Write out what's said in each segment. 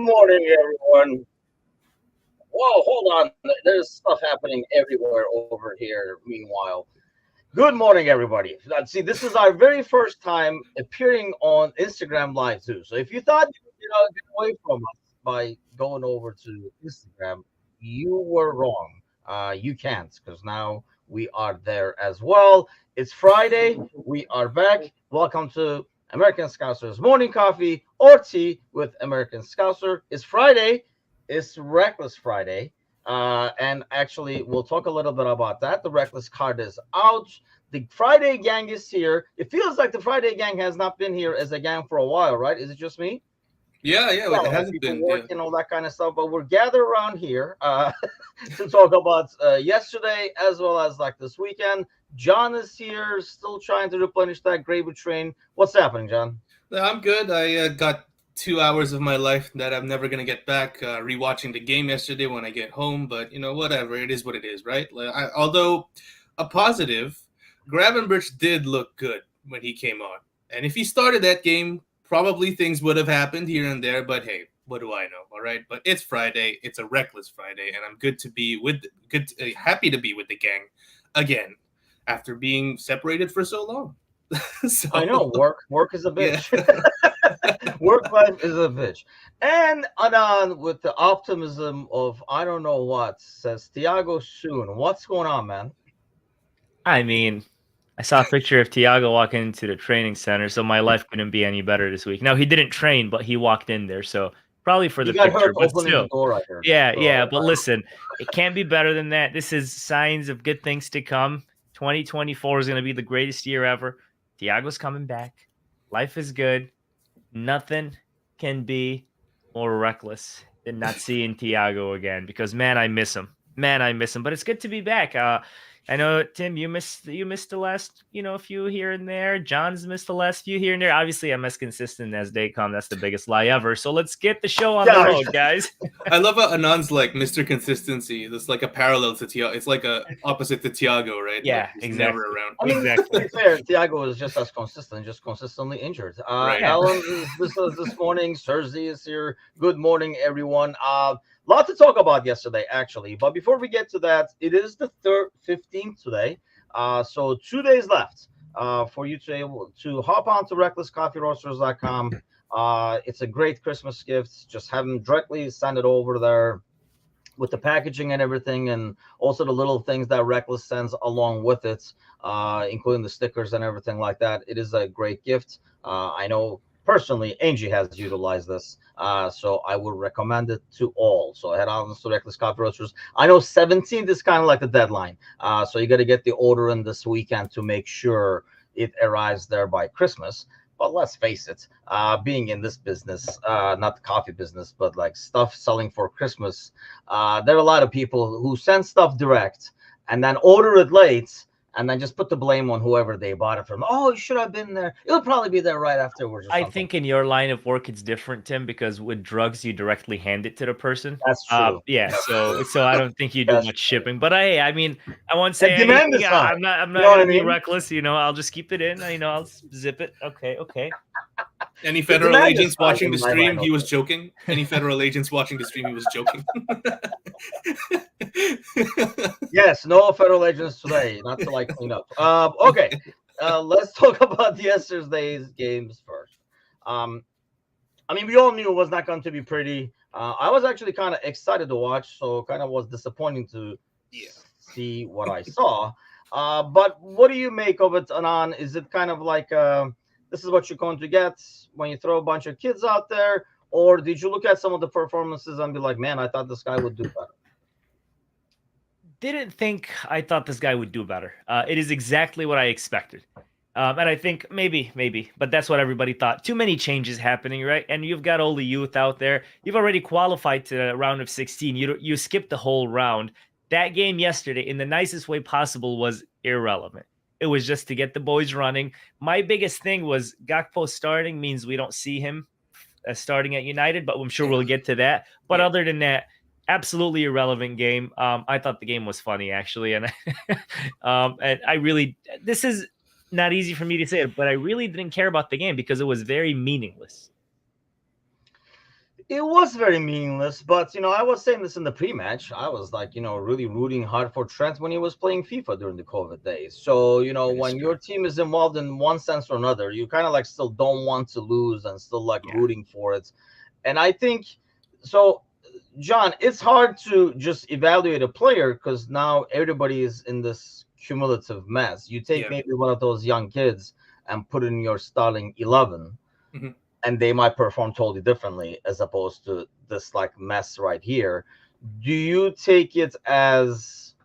morning, everyone. Whoa, hold on. There's stuff happening everywhere over here. Meanwhile, good morning, everybody. See, this is our very first time appearing on Instagram Live too. So if you thought you could get away from us by going over to Instagram, you were wrong. You can't because now we are there as well. It's Friday. We are back. Welcome to American Scousers Morning Coffee or Tea with American Scouser. It's Friday. It's Reckless Friday. And actually, we'll talk a little bit about that. The Reckless card is out. The Friday gang is here. It feels like the Friday gang has not been here as a gang for a while, right? Is it just me? Yeah, Yeah, it like hasn't people been. Yeah. working, all that kind of stuff. But we're gathered around here to talk about yesterday as well as like this weekend. John is here, still trying to replenish that gravy train. What's happening, John? No, I'm good. I got 2 hours of my life that I'm never gonna get back. Rewatching the game yesterday when I get home, but whatever. It is what it is, right? Although a positive, Gravenberch did look good when he came on, and if he started that game, probably things would have happened here and there. But hey, what do I know? All right, but it's Friday. It's a reckless Friday, and I'm good to be with happy to be with the gang again after being separated for so long. I know So work is a yeah. bitch. Work life is a bitch. And on with the optimism of I don't know what says Thiago soon. What's going on, man? I mean, I saw a picture of Tiago walking into the training center, so my life couldn't be any better this week. Now, he didn't train, but he walked in there, so probably for He the got hurt picture, but opening the still. door, I heard. Yeah, So but listen, it can't be better than that. This is signs of good things to come. 2024 is going to be the greatest year ever. Tiago's coming back. Life is good. Nothing can be more reckless than not seeing Tiago again because man, I miss him. Man, I miss him. But it's good to be back. I know Tim, you missed the last few here and there. John's missed the last few here and there. Obviously, I'm as consistent as they come. That's the biggest lie ever. So let's get the show on the yeah, road, guys. I love how Anand's like Mr. Consistency. It's like a parallel to Tiago. It's like a opposite to Tiago, right? Yeah, Like he's never exactly. around. I mean, to Exactly. be fair, Thiago is just as consistent, just consistently injured. Right. Yeah. Alan is with us this morning. Sergi is here. Good morning, everyone. Lot to talk about yesterday, actually. But before we get to that, it is the 15th today. So 2 days left for you to able to hop on to recklesscoffeeroasters.com. It's a great Christmas gift. Just have them directly send it over there with the packaging and everything, and also the little things that Reckless sends along with it, including the stickers and everything like that. It is a great gift. I know personally Angie has utilized this, so I would recommend it to all. So head on to Reckless Coffee Roasters. I know 17th is kind of like the deadline, so you got to get the order in this weekend to make sure it arrives there by Christmas. But let's face it, being in this business, not the coffee business, but like stuff selling for Christmas, there are a lot of people who send stuff direct and then order it late and then just put the blame on whoever they bought it from. Oh, you should have been there. It'll probably be there right afterwards or I something. think in your line of work it's different, Tim, because with drugs you directly hand it to the person. That's true. Yeah, That's so true. so I don't think you do That's much true. shipping. But I mean, I won't And say demand anything. is high. I'm You not know what I gonna be mean? reckless. I'll just keep it in. I'll zip it. Okay. Any The federal demand is agents high watching in the my line stream, of he was work. joking. Any federal agents watching the stream, he was joking. Yes, no federal agents today, not to like clean up. Okay, let's talk about yesterday's games first. Um, I mean, we all knew it was not going to be pretty. I was actually kind of excited to watch, so kind of was disappointing to Yeah. see what I saw. But what do you make of it, Anan? Is it kind of like this is what you're going to get when you throw a bunch of kids out there, or did you look at some of the performances and be like, man, I thought this guy would do better? Didn't think I thought this guy would do better. It is exactly what I expected. And I think maybe, but that's what everybody thought. Too many changes happening, right? And you've got all the youth out there. You've already qualified to the round of 16. You skipped the whole round. That game yesterday, in the nicest way possible, was irrelevant. It was just to get the boys running. My biggest thing was Gakpo starting means we don't see him starting at United, but I'm sure we'll get to that. But Yeah. other than that, absolutely irrelevant game. I thought the game was funny actually, and and I really this is not easy for me to say it, but I really didn't care about the game because it was very meaningless. It was very meaningless, but I was saying this in the pre-match. I was like, really rooting hard for Trent when he was playing FIFA during the COVID days. So, That is when true. your team is involved in one sense or another, you kind of like still don't want to lose and still like Yeah. rooting for it. And I think so, John, it's hard to just evaluate a player because now everybody is in this cumulative mess. You take Yeah. maybe one of those young kids and put in your starting 11, Mhm. and they might perform totally differently as opposed to this like mess right here. Do you take it as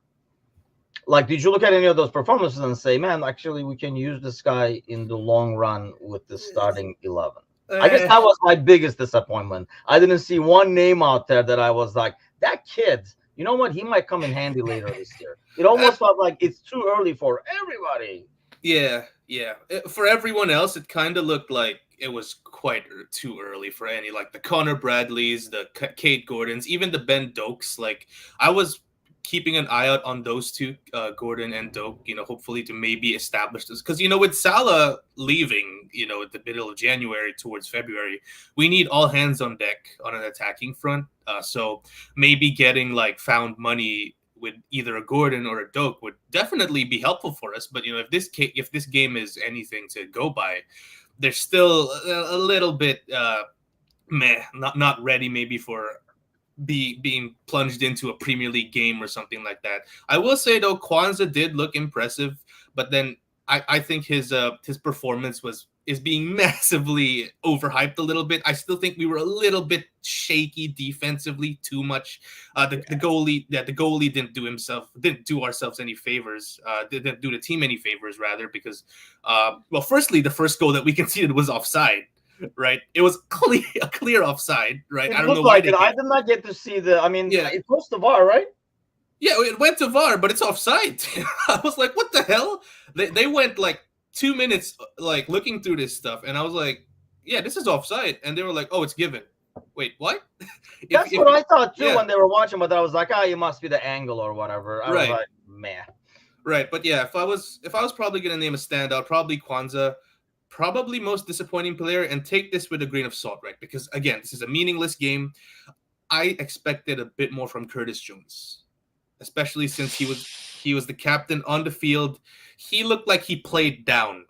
like, did you look at any of those performances and say, man, actually we can use this guy in the long run with the starting 11? I guess Uh, that was my biggest disappointment. I didn't see one name out there that I was like, that kid, you know what, he might come in handy later this year. It almost felt like it's too early for everybody. Yeah, yeah. For everyone else, it kind of looked like it was quite too early for any, like the Connor Bradleys, the Kate Gordons, even the Ben Dokes. Like I was keeping an eye out on those two, Gordon and Doak. Hopefully to maybe establish this because with Salah leaving, at the middle of January towards February, we need all hands on deck on an attacking front. So maybe getting like found money with either a Gordon or a Doak would definitely be helpful for us. But if this game is anything to go by, they're still a little bit meh, not ready maybe for being plunged into a Premier League game or something like that. I will say though, Kwanzaa did look impressive, but then I think his performance is being massively overhyped a little bit. I still think we were a little bit shaky defensively, too much. The goalie didn't do ourselves any favors. Didn't do the team any favors rather because, well, firstly, the first goal that we conceded was offside. Right, it was a clear offside. Right, It I don't know looked why like they it. I gave. did not get to see the. I mean, Yeah, it goes to VAR, right? yeah, it went to VAR, but it's offside. I was like, what the hell? They went like 2 minutes like looking through this stuff, and I was like, yeah, this is offside, and they were like, oh, it's given. Wait, what? That's what I thought too Yeah, when they were watching, but I was like, it must be the angle or whatever. I was right, like, man. right. But yeah, if I was probably gonna name a standout, probably Kwanzaa, probably most disappointing player, and take this with a grain of salt, right? Because again, this is a meaningless game. I expected a bit more from Curtis Jones, especially since he was the captain on the field. He looked like he played down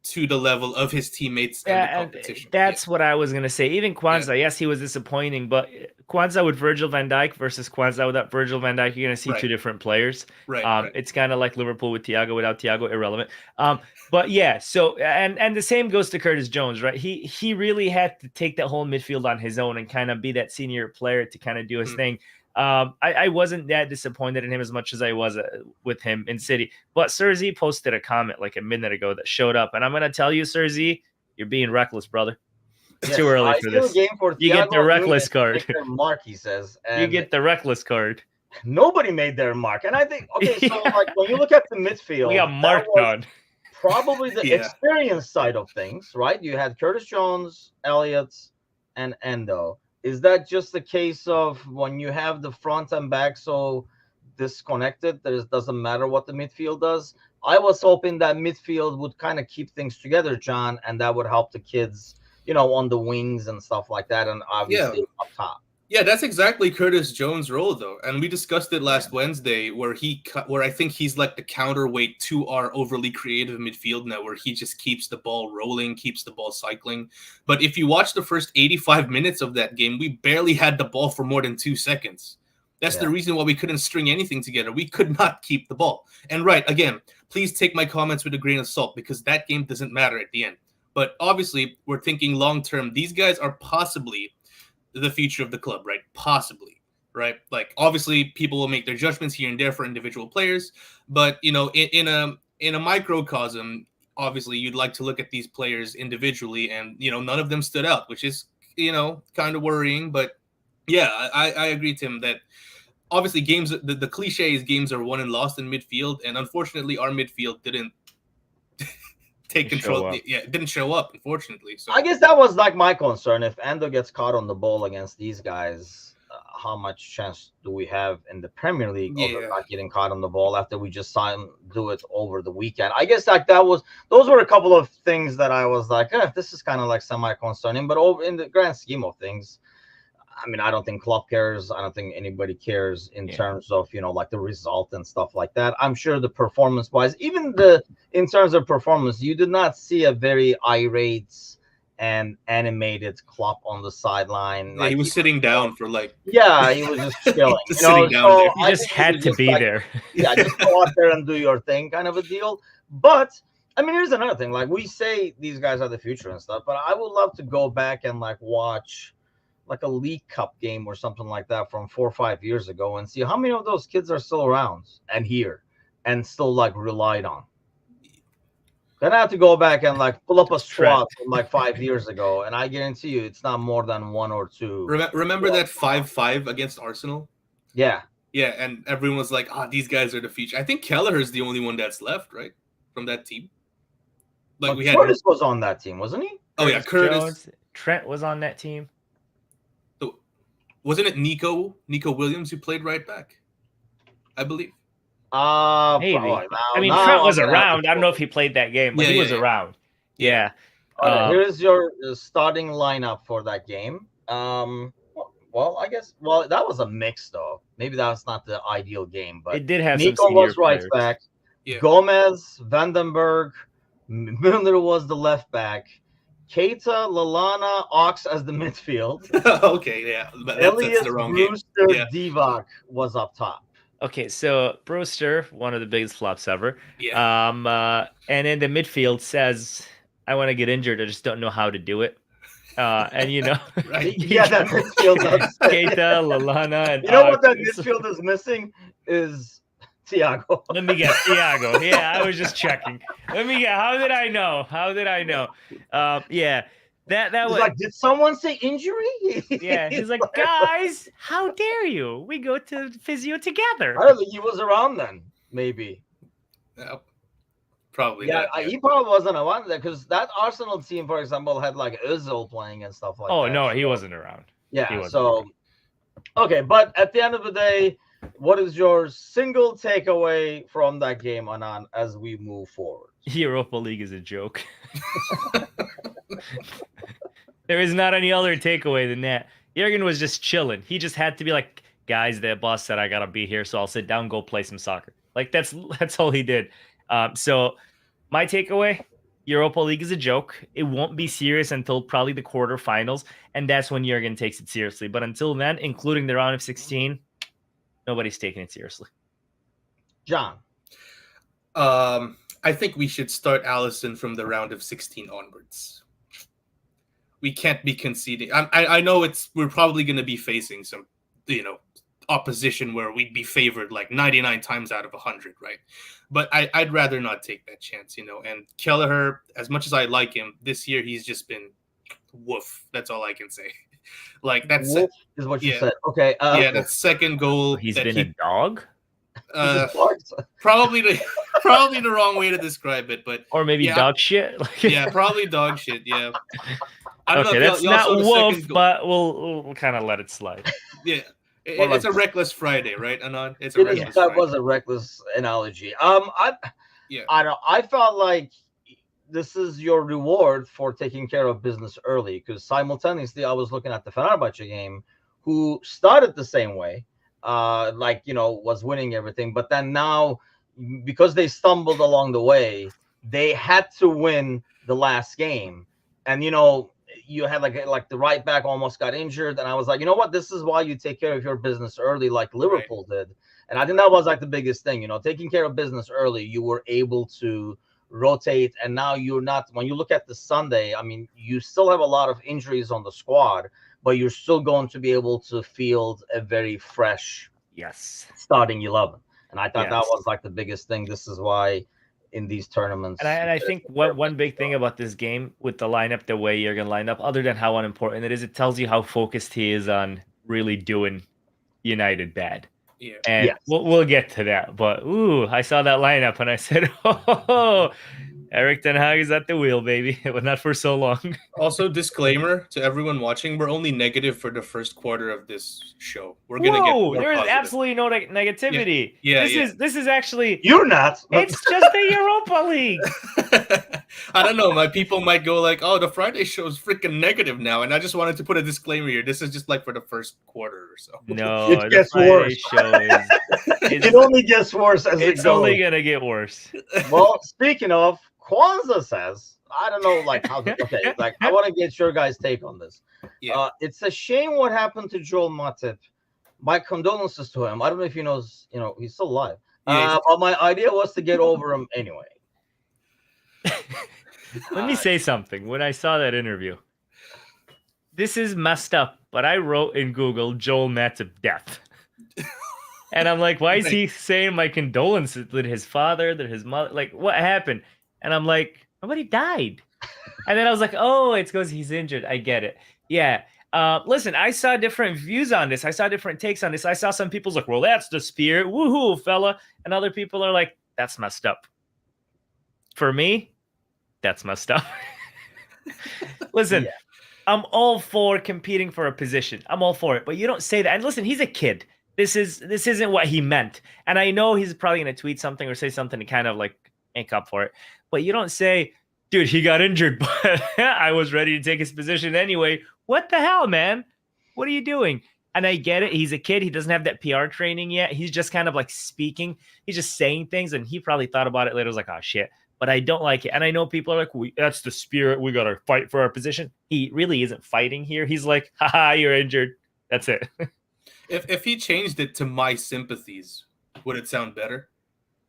to the level of his teammates and the Yeah, and competition. that's what I was gonna say. Even Kwanzaa, yes, he was disappointing, but Kwanzaa with Virgil van Dijk versus Kwanzaa without Virgil van Dijk, you're gonna see Right. two different players. Right. It's kind of like Liverpool with Thiago without Thiago, irrelevant. But yeah, so and the same goes to Curtis Jones, right? He really had to take that whole midfield on his own and kind of be that senior player to kind of do his thing. I wasn't that disappointed in him as much as I was with him in City. But Serzi posted a comment like a minute ago that showed up, and I'm gonna tell you, Serzi, you're being reckless, brother. It's Yes, too early I for still this. game for You get the Thiago reckless Nunes to card. make their mark, he says, You and get the reckless card. nobody made their mark. And I think, okay, so Yeah. like when you look at the We midfield, got that marked was on. probably the Yeah. experience side of things, right? You had Curtis Jones, Elliott, and Endo. Is that just the case of when you have the front and back so disconnected that it doesn't matter what the midfield does? I was hoping that midfield would kind of keep things together, John, and that would help the kids, on the wings and stuff like that, and Yeah. obviously up top. Yeah, that's exactly Curtis Jones' role, though, and we discussed it last Wednesday, where I think he's like the counterweight to our overly creative midfield now, where he just keeps the ball rolling, keeps the ball cycling. But if you watch the first 85 minutes of that game, we barely had the ball for more than 2 seconds. That's the reason why we couldn't string anything together. We could not keep the ball. And right, again, please take my comments with a grain of salt because that game doesn't matter at the end. But obviously, we're thinking long term. These guys are possibly the future of the club, right? Possibly, right? Like obviously people will make their judgments here and there for individual players, but in a microcosm, obviously you'd like to look at these players individually, and none of them stood out, which is kind of worrying. But yeah, I agree, Tim, that obviously games, the cliche is games are won and lost in midfield, and unfortunately our midfield didn't take control. Yeah, it didn't show up, unfortunately. So I guess that was like my concern. If Endo gets caught on the ball against these guys, how much chance do we have in the Premier League of not getting caught on the ball after we just saw him do it over the weekend? I guess like those were a couple of things that I was like, this is kind of like semi-concerning, but over in the grand scheme of things, I mean, I don't think club cares. I don't think anybody cares in terms of, like the result and stuff like that. I'm sure the performance wise, in terms of performance, you did not see a very irate and animated Klopp on the sideline. Yeah, he Like was sitting down for like. yeah, he was just chilling, just sitting down there. So You I just think he had was to just be like, there. yeah, just go out there and do your thing, kind of a deal. But I mean, here's another thing. Like we say, these guys are the future and stuff, but I would love to go back and like watch like a League Cup game or something like that from 4 or 5 years ago and see how many of those kids are still around and here and still like relied on. Then I have to go back and like pull up a squad from like 5 years ago, and I guarantee you it's not more than one or two. Remember that 5-5 against Arsenal? Yeah. Yeah, and everyone was like, these guys are the future. I think Kelleher's the only one that's left, right? From that team. Like we Curtis was on that team, wasn't he? Oh, yeah, Curtis. Jones, Trent was on that team. So, wasn't it Nico Williams who played right back? I believe. Maybe. I mean, Trent was around. I don't know if he played that game, but he was around. Yeah. Here's your starting lineup for that game. Well, I guess. Well, that was a mix, though. Maybe that's not the ideal game, but it did have Nico some senior was right players. back. Yeah. Gomez, Vandenberg, Miller was the left back. Keita, Lallana, Ox as the midfield. Okay, yeah. Elias, the wrong Brewster, game. Divock was up top. Okay, so Brewster, one of the biggest flops ever. Yeah. And in the midfield says, I want to get injured. I just don't know how to do it. And right. Yeah, that midfield does. Keita, Lallana, and what that midfield is missing is Thiago. Let me guess, Thiago. Yeah, I was just checking. Let me guess. How did I know? Yeah. That was like, did someone say injury? Yeah, he's like, guys, how dare you? We go to physio together. I don't think he was around then. Maybe. Probably. Yeah, he probably wasn't around there because that Arsenal team, for example, had like Özil playing and stuff like that. Oh no, he wasn't around. Yeah. Okay, but at the end of the day, what is your single takeaway from that game, Anan, as we move forward? Europa League is a joke. There is not any other takeaway than that. Jurgen was just chilling. He just had to be like, guys, the boss said I gotta be here, so I'll sit down, go play some soccer. Like that's all he did. So my takeaway, Europa League is a joke. It won't be serious until probably the quarterfinals, and that's when Jurgen takes it seriously. But until then, including the round of 16, nobody's taking it seriously. John. I think we should start Allison from the round of 16 onwards. We can't be conceding. I know we're probably going to be facing some, opposition where we'd be favored like 99 times out of 100, right? But I'd rather not take that chance, And Kelleher, as much as I like him, this year he's just been woof. That's all I can say. Like that's woof is what you said. Okay. That second goal. He's been a dog. Probably the wrong way to describe it, but maybe dog shit. Yeah, probably dog shit. Yeah. I don't know that's not wolf, but we'll kind of let it slide. Yeah, it's a reckless Friday, right, Anand? It's a reckless that Friday. Was a reckless analogy. I felt like this is your reward for taking care of business early, because simultaneously I was looking at the Fenerbahce game, who started the same way, was winning everything, but then now because they stumbled along the way, they had to win the last game, and you had like the right back almost got injured, and I was like, you know what, this is why you take care of your business early, like Liverpool did. And I think that was like the biggest thing, taking care of business early. You were able to rotate, and now you're not. When you look at the Sunday, I mean, you still have a lot of injuries on the squad, but you're still going to be able to field a very fresh starting 11. And I thought that was like the biggest thing. This is why in these tournaments. And I think one big thing about this game with the lineup, the way you're going to line up, other than how unimportant it is, it tells you how focused he is on really doing United bad. Yeah. And we'll get to that. But, I saw that lineup and I said, Eric Ten Hag is at the wheel, baby. But not for so long. Also, disclaimer to everyone watching, we're only negative for the first quarter of this show. We're going to get more there's positive. absolutely no negativity. Yeah. This is actually... You're not. It's just the Europa League. I don't know. My people might go like, "Oh, the Friday show is freaking negative now," and I just wanted to put a disclaimer here. This is just like for the first quarter or so. It No, the gets Friday worse. show is It only gets worse as it it's goes. only gonna get worse. Well, speaking of, Kwanzaa says, I don't know, like okay, like I want to get your guys' take on this. Yeah. It's a shame what happened to Joel Matip. My condolences to him. I don't know if he knows, he's still alive. Yeah. But my idea was to get over him anyway. Let me say something. When I saw that interview, this is messed up, but I wrote in Google Joel Matip death. And I'm like, why is he saying my condolences that his father, that his mother, like what happened? And I'm like, nobody died. And then I was like, oh, it's because he's injured. I get it. Yeah. Listen, I saw different views on this. I saw different takes on this. I saw some people's like, well, that's the spirit. Woohoo, fella. And other people are like, that's messed up. For me, that's messed up. Listen, I'm all for competing for a position. I'm all for it. But you don't say that. And listen, he's a kid. This isn't what he meant. And I know he's probably going to tweet something or say something to kind of like ink up for it. But you don't say, dude, he got injured, but I was ready to take his position anyway. What the hell, man? What are you doing? And I get it. He's a kid. He doesn't have that PR training yet. He's just kind of like speaking. He's just saying things. And he probably thought about it later. Was like, oh, shit. But I don't like it. And I know people are like, that's the spirit. We got to fight for our position. He really isn't fighting here. He's like, haha, you're injured. That's it. If he changed it to my sympathies, would it sound better?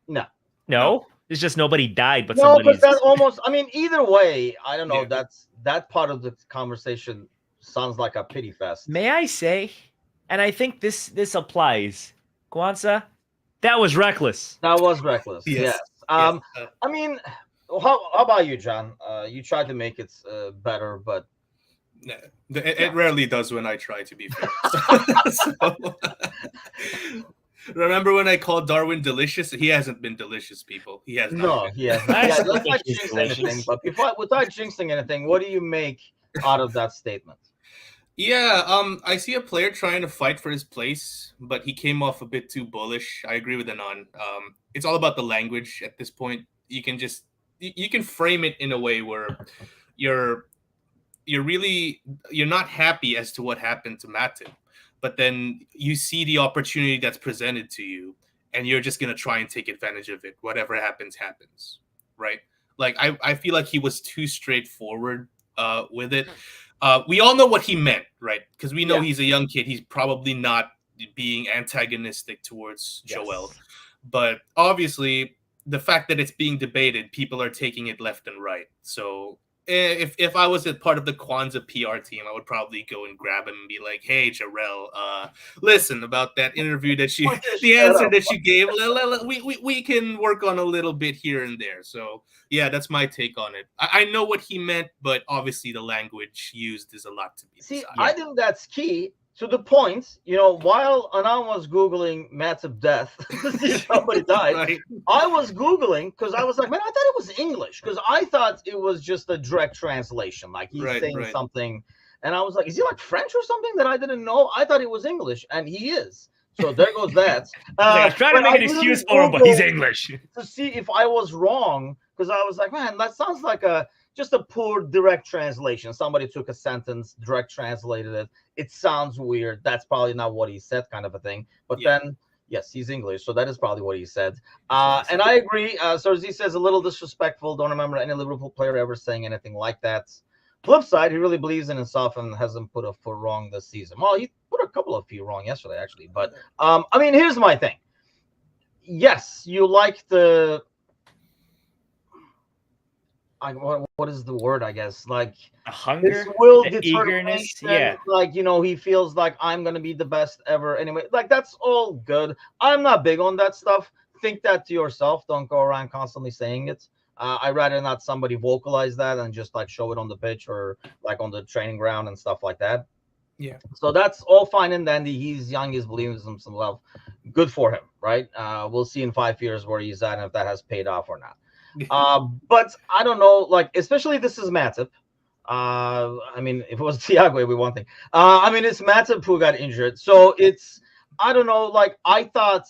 No. It's just nobody died, but no, somebody's. but that almost. I mean, either way, I don't know. Yeah. That part of the conversation sounds like a pity fest. May I say, and I think this applies, Kwanzaa, that was reckless. That was reckless. Yes. I mean, how about you, John? You tried to make it better, but it rarely does when I try to be fair. So, remember when I called Darwin delicious? He hasn't been delicious, people. He has not. No, been. he has. I Yeah, still let's think not he's jinx delicious. anything. But without jinxing anything, what do you make out of that statement? Yeah, I see a player trying to fight for his place, but he came off a bit too bullish. I agree with Anon. It's all about the language at this point. You can just you can frame it in a way where you're not happy as to what happened to Matip, but then you see the opportunity that's presented to you, and you're just gonna try and take advantage of it. Whatever happens, right? Like I feel like he was too straightforward with it. We all know what he meant, right? Because we know he's a young kid. He's probably not being antagonistic towards Joel. But obviously, the fact that it's being debated, people are taking it left and right. So if I was a part of the Kwanzaa PR team, I would probably go and grab him and be like, "Hey, Jarrell, listen about that interview that the answer that you gave. We can work on a little bit here and there." So yeah, that's my take on it. I know what he meant, but obviously the language used is a lot to be. See, decided. I think that's key to the point. While Anand was Googling Matip death, somebody died. Right. I was Googling because I was like, man, I thought it was English because I thought it was just a direct translation. Like he's saying something. And I was like, is he like French or something that I didn't know? I thought it was English, and he is. So there goes that. I was trying to make an excuse for him, but he's English. To see if I was wrong, because I was like, man, that sounds like just a poor direct translation. Somebody took a sentence, direct translated it. It sounds weird. That's probably not what he said, kind of a thing. But then, yes, he's English, so that is probably what he said. And I agree. Sarzi says a little disrespectful. Don't remember any Liverpool player ever saying anything like that. Flip side, he really believes in himself and hasn't put a foot wrong this season. Well, he put a couple of feet wrong yesterday, actually. But I mean, here's my thing. Yes, you like the. What is the word? I guess like a hunger, his will, the eagerness. Yeah, like he feels like I'm gonna be the best ever. Anyway, like that's all good. I'm not big on that stuff. Think that to yourself. Don't go around constantly saying it. I'd rather not somebody vocalize that and just like show it on the pitch or like on the training ground and stuff like that. Yeah. So that's all fine and dandy. He's young. He's believing in himself. Good for him, right? We'll see in 5 years where he's at and if that has paid off or not. But I don't know, like, especially this is Matip. I mean, if it was Thiago, it'd be one thing. I mean, it's Matip who got injured. So it's, I don't know, like, I thought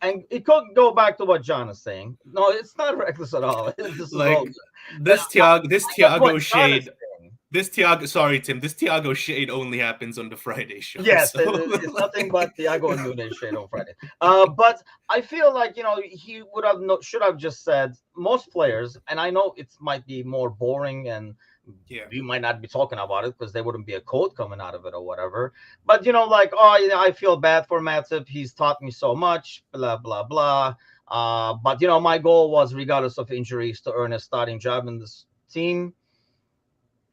and it could go back to what John is saying. No, it's not reckless at all. This is all Like good. this That's what Tiago John is shade. saying. This Tiago, sorry Tim. This Tiago shade only happens on the Friday show. Yes, So. it's nothing but Thiago and Nunes shade on Friday. But I feel like he would have should have just said most players, and I know it might be more boring and Yeah. we might not be talking about it because there wouldn't be a quote coming out of it or whatever. But like, I feel bad for Matip. He's taught me so much, blah blah blah. But my goal was, regardless of injuries, to earn a starting job in this team.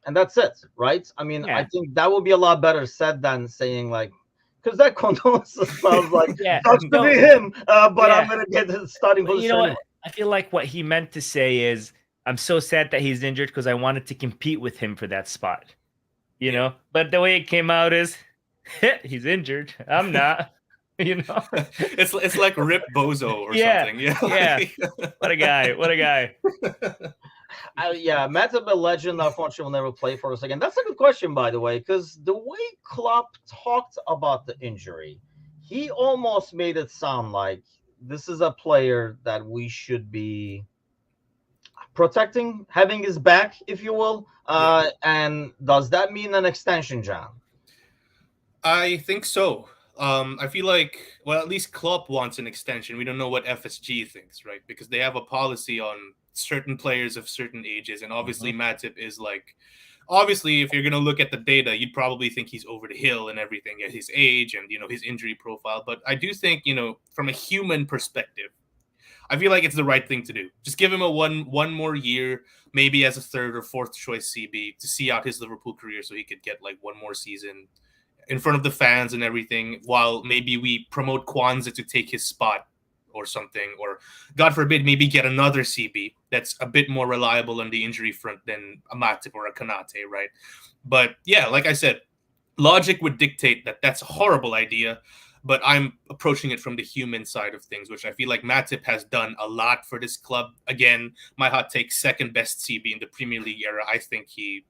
And that's it, right? I mean, Yeah. I think that would be a lot better said than saying, like, because that condolences sounds like sucks to be him, but I'm gonna get the starting position. You know what? I feel like what he meant to say is, I'm so sad that he's injured because I wanted to compete with him for that spot. You know, but the way it came out is, he's injured. I'm not. It's like Rip Bozo or something. Yeah. What a guy! What a guy! Matip, a legend, unfortunately will never play for us again. That's a good question, by the way, because the way Klopp talked about the injury, he almost made it sound like this is a player that we should be protecting, having his back, if you will. And does that mean an extension, John? I think so. I feel like, well, at least Klopp wants an extension. We don't know what FSG thinks, right? Because they have a policy on certain players of certain ages, and obviously Matip is like, obviously, if you're going to look at the data, you'd probably think he's over the hill and everything at his age and his injury profile. But I do think, from a human perspective, I feel like it's the right thing to do. Just give him a one more year, maybe as a third or fourth choice CB, to see out his Liverpool career, so he could get like one more season in front of the fans and everything, while maybe we promote Kwanzaa to take his spot or something, or God forbid, maybe get another CB that's a bit more reliable on the injury front than a Matip or a Kanate, right? But yeah, like I said, logic would dictate that that's a horrible idea, but I'm approaching it from the human side of things, which I feel like Matip has done a lot for this club. Again, my hot take, second best CB in the Premier League era. I think he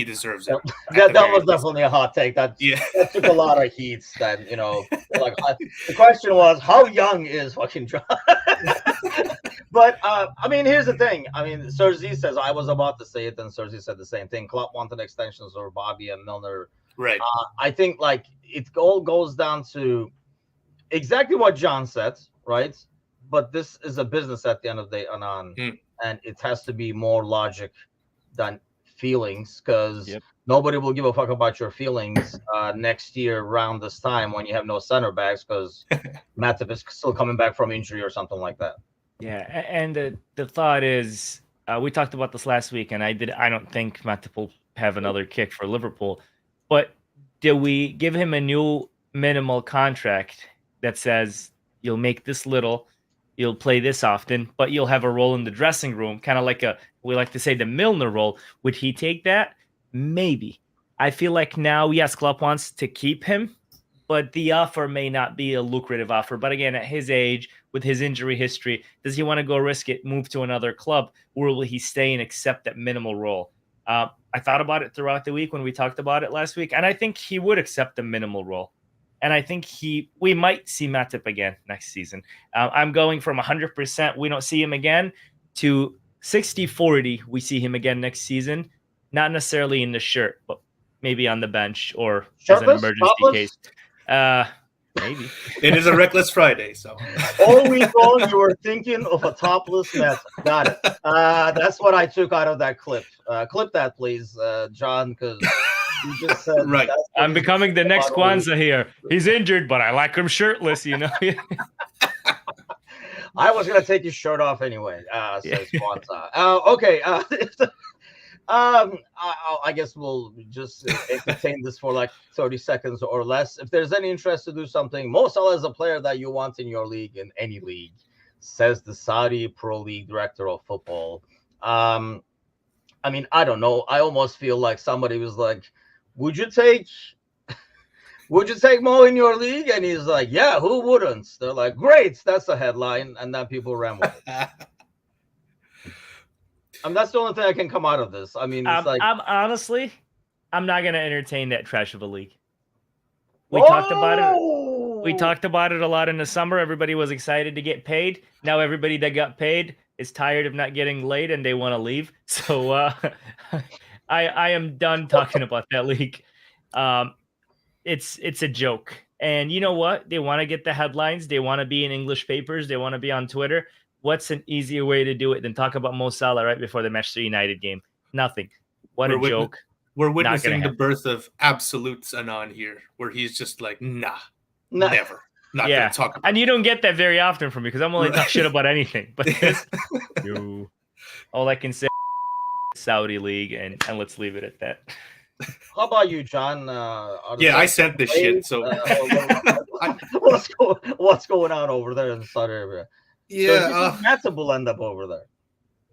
deserves it. That was definitely a hot take. That took a lot of heat. Then like the question was, how young is fucking John? But I mean, here's the thing. I mean, Sergi says, I was about to say it, and Sergi said the same thing. Klopp wanted extensions over Bobby and Milner. Right. I think like it all goes down to exactly what John said, right? But this is a business at the end of the day, and it has to be more logic than feelings, because nobody will give a fuck about your feelings next year around this time when you have no center backs, because Matip is still coming back from injury or something like that. Yeah, and the thought is, we talked about this last week, and I don't think Matip will have another kick for Liverpool, but do we give him a new minimal contract that says you'll make this little, you'll play this often, but you'll have a role in the dressing room, kind of like we like to say the Milner role? Would he take that? Maybe. I feel like now, yes, Klopp wants to keep him, but the offer may not be a lucrative offer. But again, at his age, with his injury history, does he want to go risk it, move to another club, or will he stay and accept that minimal role? I thought about it throughout the week when we talked about it last week, and I think he would accept the minimal role. And I think we might see Matip again next season. I'm going from 100% we don't see him again to 60-40 we see him again next season. Not necessarily in the shirt, but maybe on the bench or Shirtless? as an emergency Topless? case. Maybe. It is a reckless Friday, so. All week long, you were thinking of a topless Matip. Got it. That's what I took out of that clip. Clip that, please, John, because you just said right. I'm becoming the next Kwanzaa here. He's injured, but I like him shirtless, I was gonna take his shirt off anyway, says Kwanzaa. Okay. I guess we'll just entertain this for like 30 seconds or less. If there's any interest to do something, Mo Salah is a player that you want in your league, in any league, says the Saudi Pro League director of football. I mean, I don't know. I almost feel like somebody was like, would you take Mo in your league? And he's like, yeah, who wouldn't? They're like, great, that's the headline. And then people ran with it. That's the only thing I can come out of this. I mean, it's I'm honestly, I'm not going to entertain that trash of a league. We talked about it. We talked about it a lot in the summer. Everybody was excited to get paid. Now everybody that got paid is tired of not getting laid and they want to leave. So I am done talking about that league. Um, it's a joke. And you know what? They want to get the headlines. They want to be in English papers. They want to be on Twitter. What's an easier way to do it than talk about Mo Salah right before the Manchester United game? Nothing. What a joke. We're Not gonna witnessing the happen. birth of absolutes Anon here, where he's just like, nah, No. never. Not Yeah. gonna talk about And you don't get that very often from me because I'm only talk shit about anything. But this, yo, all I can say is Saudi League, and let's leave it at that. How about you, John? Yeah, I sent this shit. So what's going on over there in Saudi Arabia? yeah, so Matip will end up over there.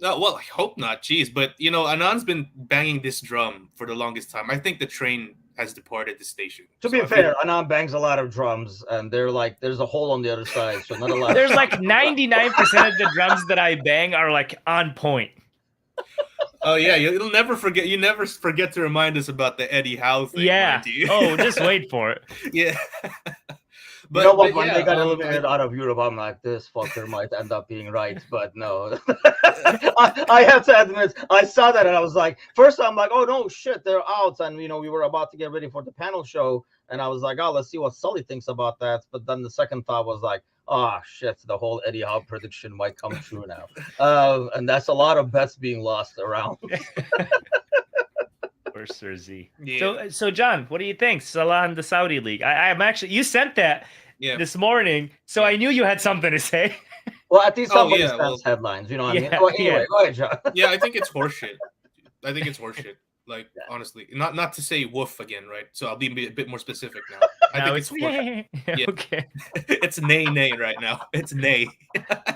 well, I hope not. Jeez, but you know, Anon's been banging this drum for the longest time. I think the train has departed the station. To be fair, Anon bangs a lot of drums, and they're like, there's a hole on the other side, so not a lot. There's like 99% of the drums that I bang are like on point. Oh yeah, you'll never forget. You never forget to remind us about the Eddie Howe thing. Yeah. You? Oh, just wait for it. Yeah. But, you know what? When they got eliminated out of Europe, I'm like, this fucker might end up being right, but no. I have to admit, I saw that and I was like, first I'm like, oh no, shit, they're out, and we were about to get ready for the panel show, and I was like, oh, let's see what Sully thinks about that. But then the second thought was like, oh shit, the whole Eddie Howe prediction might come true now, and that's a lot of bets being lost around. Or Cersei. Yeah. So John, what do you think? Salah and the Saudi League. I'm actually, you sent that this morning, so I knew you had something to say. Well, at least somebody sends headlines, you know what I mean? Well, anyway, go ahead, John. Yeah, I think it's horseshit. Like, honestly, not to say woof again, right? So I'll be a bit more specific now. I think it's horseshit. Yeah. Okay. It's nay right now. It's nay.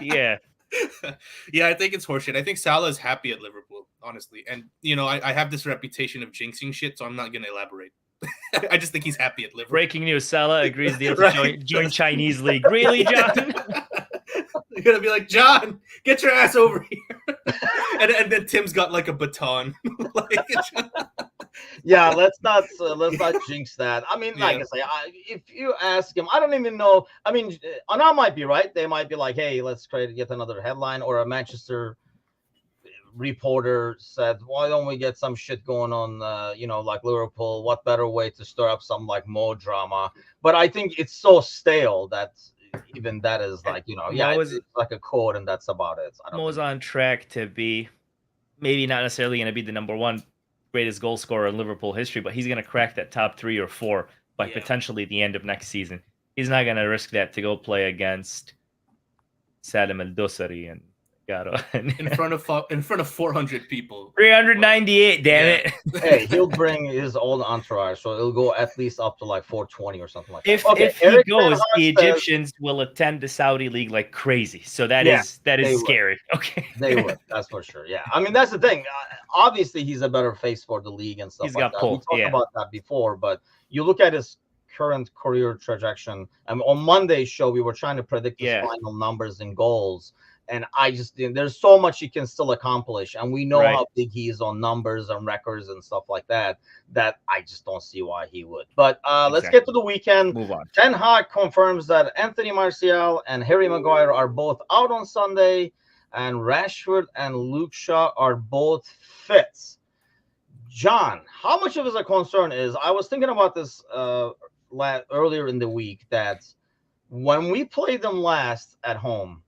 Yeah. Yeah, I think it's horseshit. I think Salah is happy at Liverpool, honestly. And, I have this reputation of jinxing shit, so I'm not going to elaborate. I just think he's happy at Liverpool. Breaking news, Salah agrees to join Chinese League. Really, John? You're going to be like, John, get your ass over here. and then Tim's got like a baton. Yeah, let's not jinx that. I mean, like I say, if you ask him, I don't even know. I mean, Anna might be right. They might be like, hey, let's try to get another headline, or a Manchester reporter said, why don't we get some shit going on, like Liverpool? What better way to stir up some like Mo drama? But I think it's so stale that even that is like, it's like a code, and that's about it. Mo's on track to be maybe not necessarily going to be the number one greatest goal scorer in Liverpool history, but he's going to crack that top 3 or 4 by potentially the end of next season. He's not going to risk that to go play against Salim El Dosari and Garo in front of 400 people. 398, damn it. Hey, he'll bring his old entourage, so it'll go at least up to like 420 or something like that. If he goes, the Egyptians will attend the Saudi League like crazy. So that is scary. Okay. They would, that's for sure. Yeah. I mean, that's the thing. Obviously, he's a better face for the league and stuff like that. We talked about that before, but you look at his current career trajectory. And on Monday's show, we were trying to predict his final numbers and goals. And I just think there's so much he can still accomplish. And we know how big he is on numbers and records and stuff like that, that I just don't see why he would. But let's get to the weekend. Move on. Ten Hag confirms that Anthony Martial and Harry Maguire are both out on Sunday, and Rashford and Luke Shaw are both fit. John, how much of it is a concern is, I was thinking about this earlier in the week, that when we played them last at home,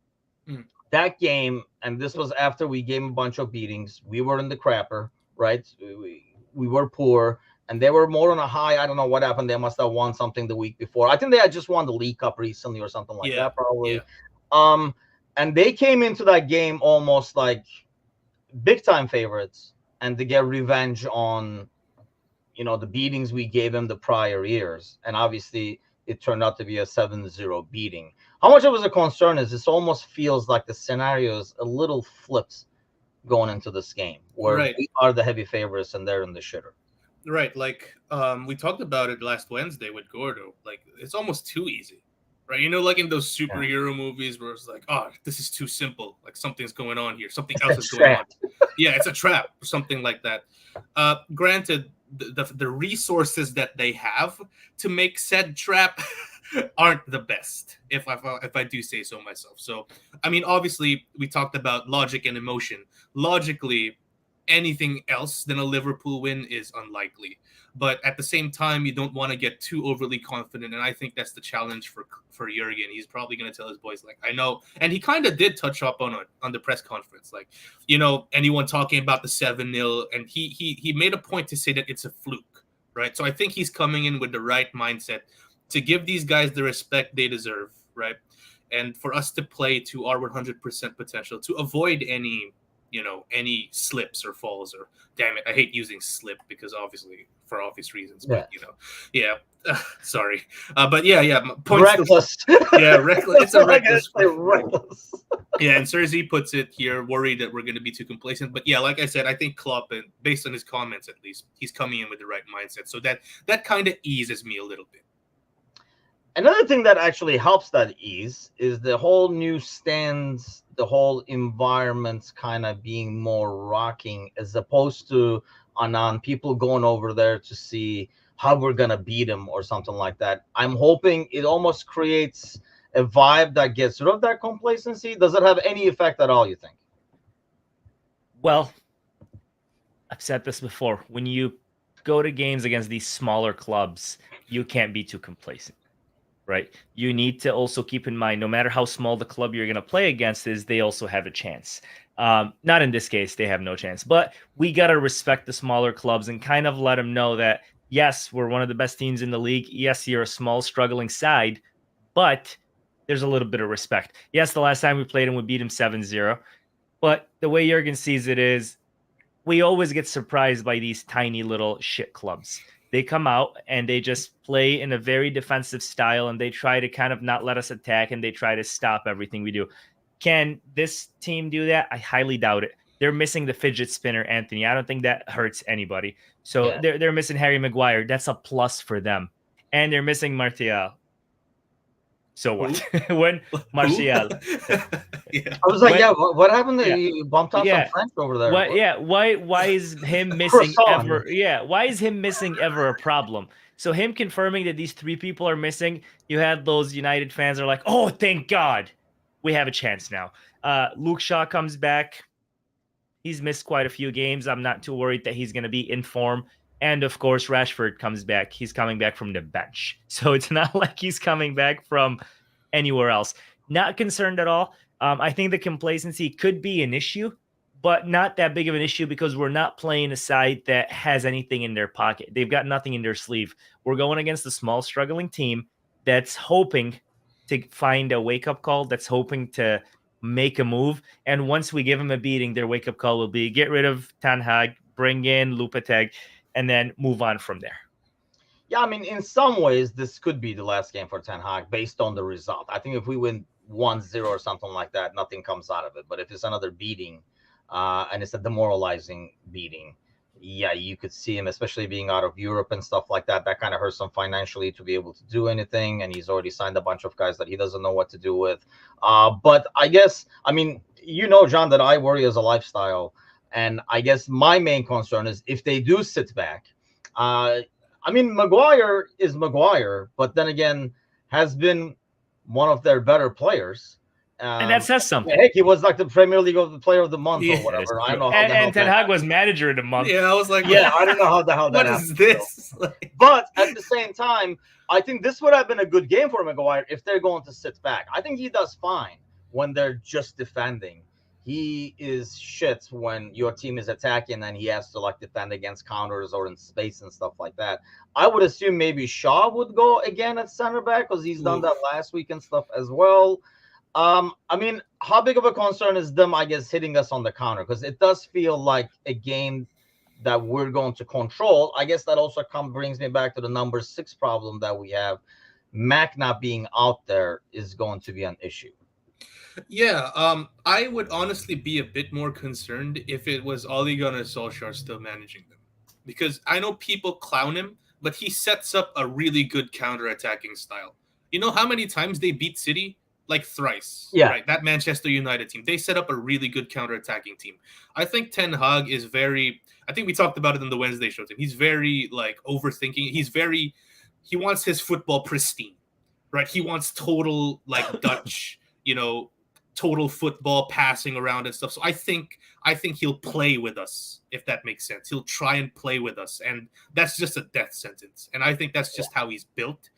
that game, and this was after we gave them a bunch of beatings. We were in the crapper, right? We were poor, and they were more on a high. I don't know what happened. They must have won something the week before. I think they had just won the League Cup recently or something like that, probably. Yeah. And they came into that game almost like big-time favorites, and to get revenge on, the beatings we gave them the prior years. And obviously, it turned out to be a 7-0 beating. How much of it is a concern is this almost feels like the scenario is a little flipped going into this game, where we are the heavy favorites and they're in the shitter. Right. Like we talked about it last Wednesday with Gordo. Like, it's almost too easy, right? Like in those superhero movies where it's like, oh, this is too simple. Like, something's going on here. Something else is going on. Yeah, it's a trap or something like that. Granted, the resources that they have to make said trap aren't the best, if I do say so myself. So, I mean, obviously, we talked about logic and emotion. Logically, anything else than a Liverpool win is unlikely. But at the same time, you don't want to get too overly confident, and I think that's the challenge for Jurgen. He's probably going to tell his boys, like, I know, and he kind of did touch up on it on the press conference, like, anyone talking about the 7-0, and he made a point to say that it's a fluke, right? So I think he's coming in with the right mindset to give these guys the respect they deserve, right? And for us to play to our 100% potential, to avoid any slips or falls, or damn it, I hate using slip because obviously for obvious reasons, but yeah, sorry, but yeah, points Reckless. yeah, reckless. It's a Like I reckless. say, reckless. Yeah, and Cersei puts it here, worried that we're going to be too complacent. But yeah, like I said, I think Klopp, and based on his comments at least, he's coming in with the right mindset, so that kind of eases me a little bit. Another thing that actually helps that ease is the whole new stands, the whole environment's kind of being more rocking, as opposed to on people going over there to see how we're gonna beat them or something like that. I'm hoping it almost creates a vibe that gets rid of that complacency. Does it have any effect at all, you think? Well, I've said this before. When you go to games against these smaller clubs, you can't be too complacent, right? You need to also keep in mind, no matter how small the club you're going to play against is, they also have a chance. Not in this case, they have no chance, but we got to respect the smaller clubs and kind of let them know that, yes, we're one of the best teams in the league. Yes, you're a small, struggling side, but there's a little bit of respect. Yes, the last time we played him, we beat him 7-0. But the way Jurgen sees it is, we always get surprised by these tiny little shit clubs. They come out and they just play in a very defensive style, and they try to kind of not let us attack, and they try to stop everything we do. Can this team do that? I highly doubt it. They're missing the fidget spinner, Anthony. I don't think that hurts anybody. So Yeah. they're missing Harry Maguire. That's a plus for them. And they're missing Martial. So what? When Martial. Yeah. I was like, what happened there? Yeah. You bumped out some French over there. What? Yeah. Why is him missing Croissant. ever? Yeah. Why is him missing ever a problem? So him confirming that these three people are missing, you had those United fans are like, oh, thank God, we have a chance now. Luke Shaw comes back. He's missed quite a few games. I'm not too worried that he's going to be in form. And of course, Rashford comes back. He's coming back from the bench. So it's not like he's coming back from anywhere else. Not concerned at all. I think the complacency could be an issue, but not that big of an issue because we're not playing a side that has anything in their pocket. They've got nothing in their sleeve. We're going against a small, struggling team that's hoping to find a wake-up call, that's hoping to make a move. And once we give them a beating, their wake-up call will be get rid of Ten Hag, bring in Lopetegui, and then move on from there. Yeah, I mean, in some ways, this could be the last game for Ten Hag based on the result. I think if we win 1-0 or something like that, nothing comes out of it. But if it's another beating, and it's a demoralizing beating, yeah, you could see him, especially being out of Europe and stuff like that. That kind of hurts him financially to be able to do anything. And he's already signed a bunch of guys that he doesn't know what to do with. But I guess, I mean, John, that I worry as a lifestyle. And I guess my main concern is if they do sit back. I mean, Maguire is Maguire, but then again, has been one of their better players. And that says something. Heck, he was like the Premier League of the Player of the Month or whatever. I don't know. And Ten Hag was Manager of the Month. Yeah, I was like, I don't know how the hell that what is this? But at the same time, I think this would have been a good game for Maguire if they're going to sit back. I think he does fine when they're just defending. He is shit when your team is attacking and he has to like defend against counters or in space and stuff like that. I would assume maybe Shaw would go again at center back because he's done that last week and stuff as well. I mean, how big of a concern is them, I guess, hitting us on the counter? Because it does feel like a game that we're going to control. I guess that also brings me back to the number 6 problem that we have. Mac not being out there is going to be an issue. Yeah, I would honestly be a bit more concerned if it was Ole Gunnar Solskjaer still managing them. Because I know people clown him, but he sets up a really good counter-attacking style. You know how many times they beat City? Like thrice. Yeah. Right, that Manchester United team. They set up a really good counter-attacking team. I think Ten Hag is very... I think we talked about it in the Wednesday show team. He's very, like, overthinking. He wants his football pristine. right? He wants total like Dutch, total football passing around and stuff. So I think he'll play with us, if that makes sense. He'll try and play with us, and that's just a death sentence. And I think that's just how he's built.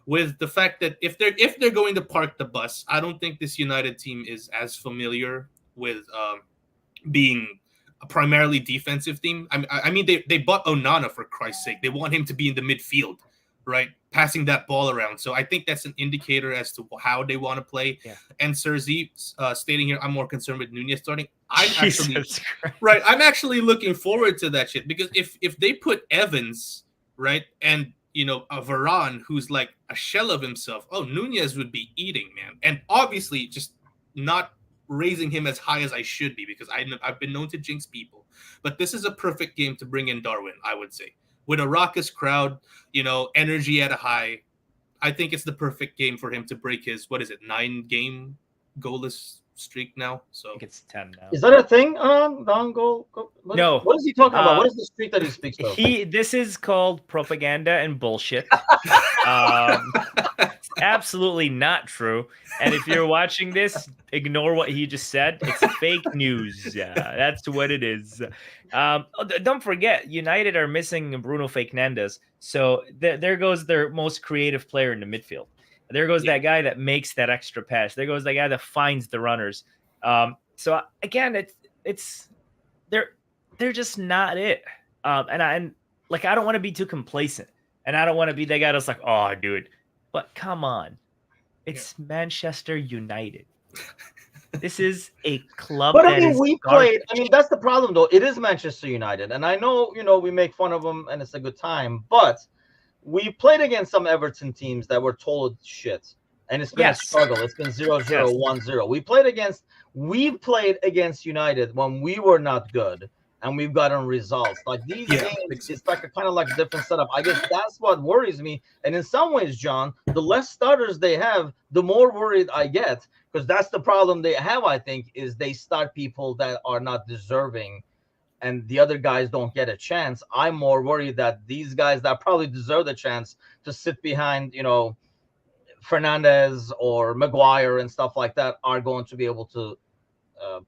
With the fact that if they're going to park the bus, I don't think this United team is as familiar with being a primarily defensive team. I mean, they bought Onana, for Christ's sake. They want him to be in the midfield, right? Passing that ball around. So I think that's an indicator as to how they want to play. Yeah. And Serzi stating here, I'm more concerned with Nunez starting. I'm Right. I'm actually looking forward to that shit, because if they put Evans, right, and a Varane who's like a shell of himself, Nunez would be eating, man. And obviously just not raising him as high as I should be, because I've been known to jinx people. But this is a perfect game to bring in Darwin, I would say. With a raucous crowd, energy at a high, I think it's the perfect game for him to break his, 9-game goalless streak now. So I think it's 10 now. Is that a thing? Non-goal? No. What is he talking about? What is the streak that he speaks of? This is called propaganda and bullshit. It's absolutely not true. And if you're watching this, ignore what he just said. It's fake news. That's what it is. Don't forget, United are missing Bruno Fernandes. So there goes their most creative player in the midfield. There goes that guy that makes that extra pass. There goes that guy that finds the runners. So again, it's they're just not it. And I don't want to be too complacent, and I don't want to be that guy that's like, oh, dude. But come on, it's Manchester United. This is a club. But I mean, we played. I mean, that's the problem, though. It is Manchester United, and I know we make fun of them, and it's a good time. But we played against some Everton teams that were total shit, and it's been a struggle. It's been 0-0, 1-0. We've played against United when we were not good, and we've gotten results. Like these games, it's like a kind of like a different setup. I guess that's what worries me. And in some ways, John, the less starters they have, the more worried I get, because that's the problem they have. I think is they start people that are not deserving, and the other guys don't get a chance. I'm more worried that these guys that probably deserve the chance to sit behind, Fernandez or Maguire and stuff like that are going to be able to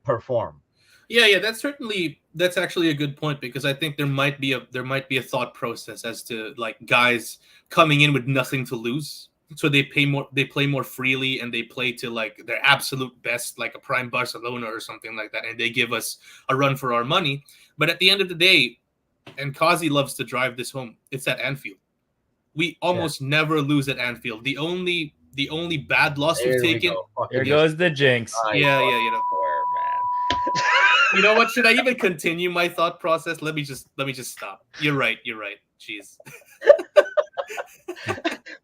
perform. Yeah, that's actually a good point, because I think there might be a thought process as to like guys coming in with nothing to lose, so they play more freely, and they play to like their absolute best, like a prime Barcelona or something like that, and they give us a run for our money. But at the end of the day, and Kazi loves to drive this home, it's at Anfield. We almost never lose at Anfield. The only bad loss we've taken. There goes the jinx. You know what? Should I even continue my thought process? Let me just stop. You're right. Jeez.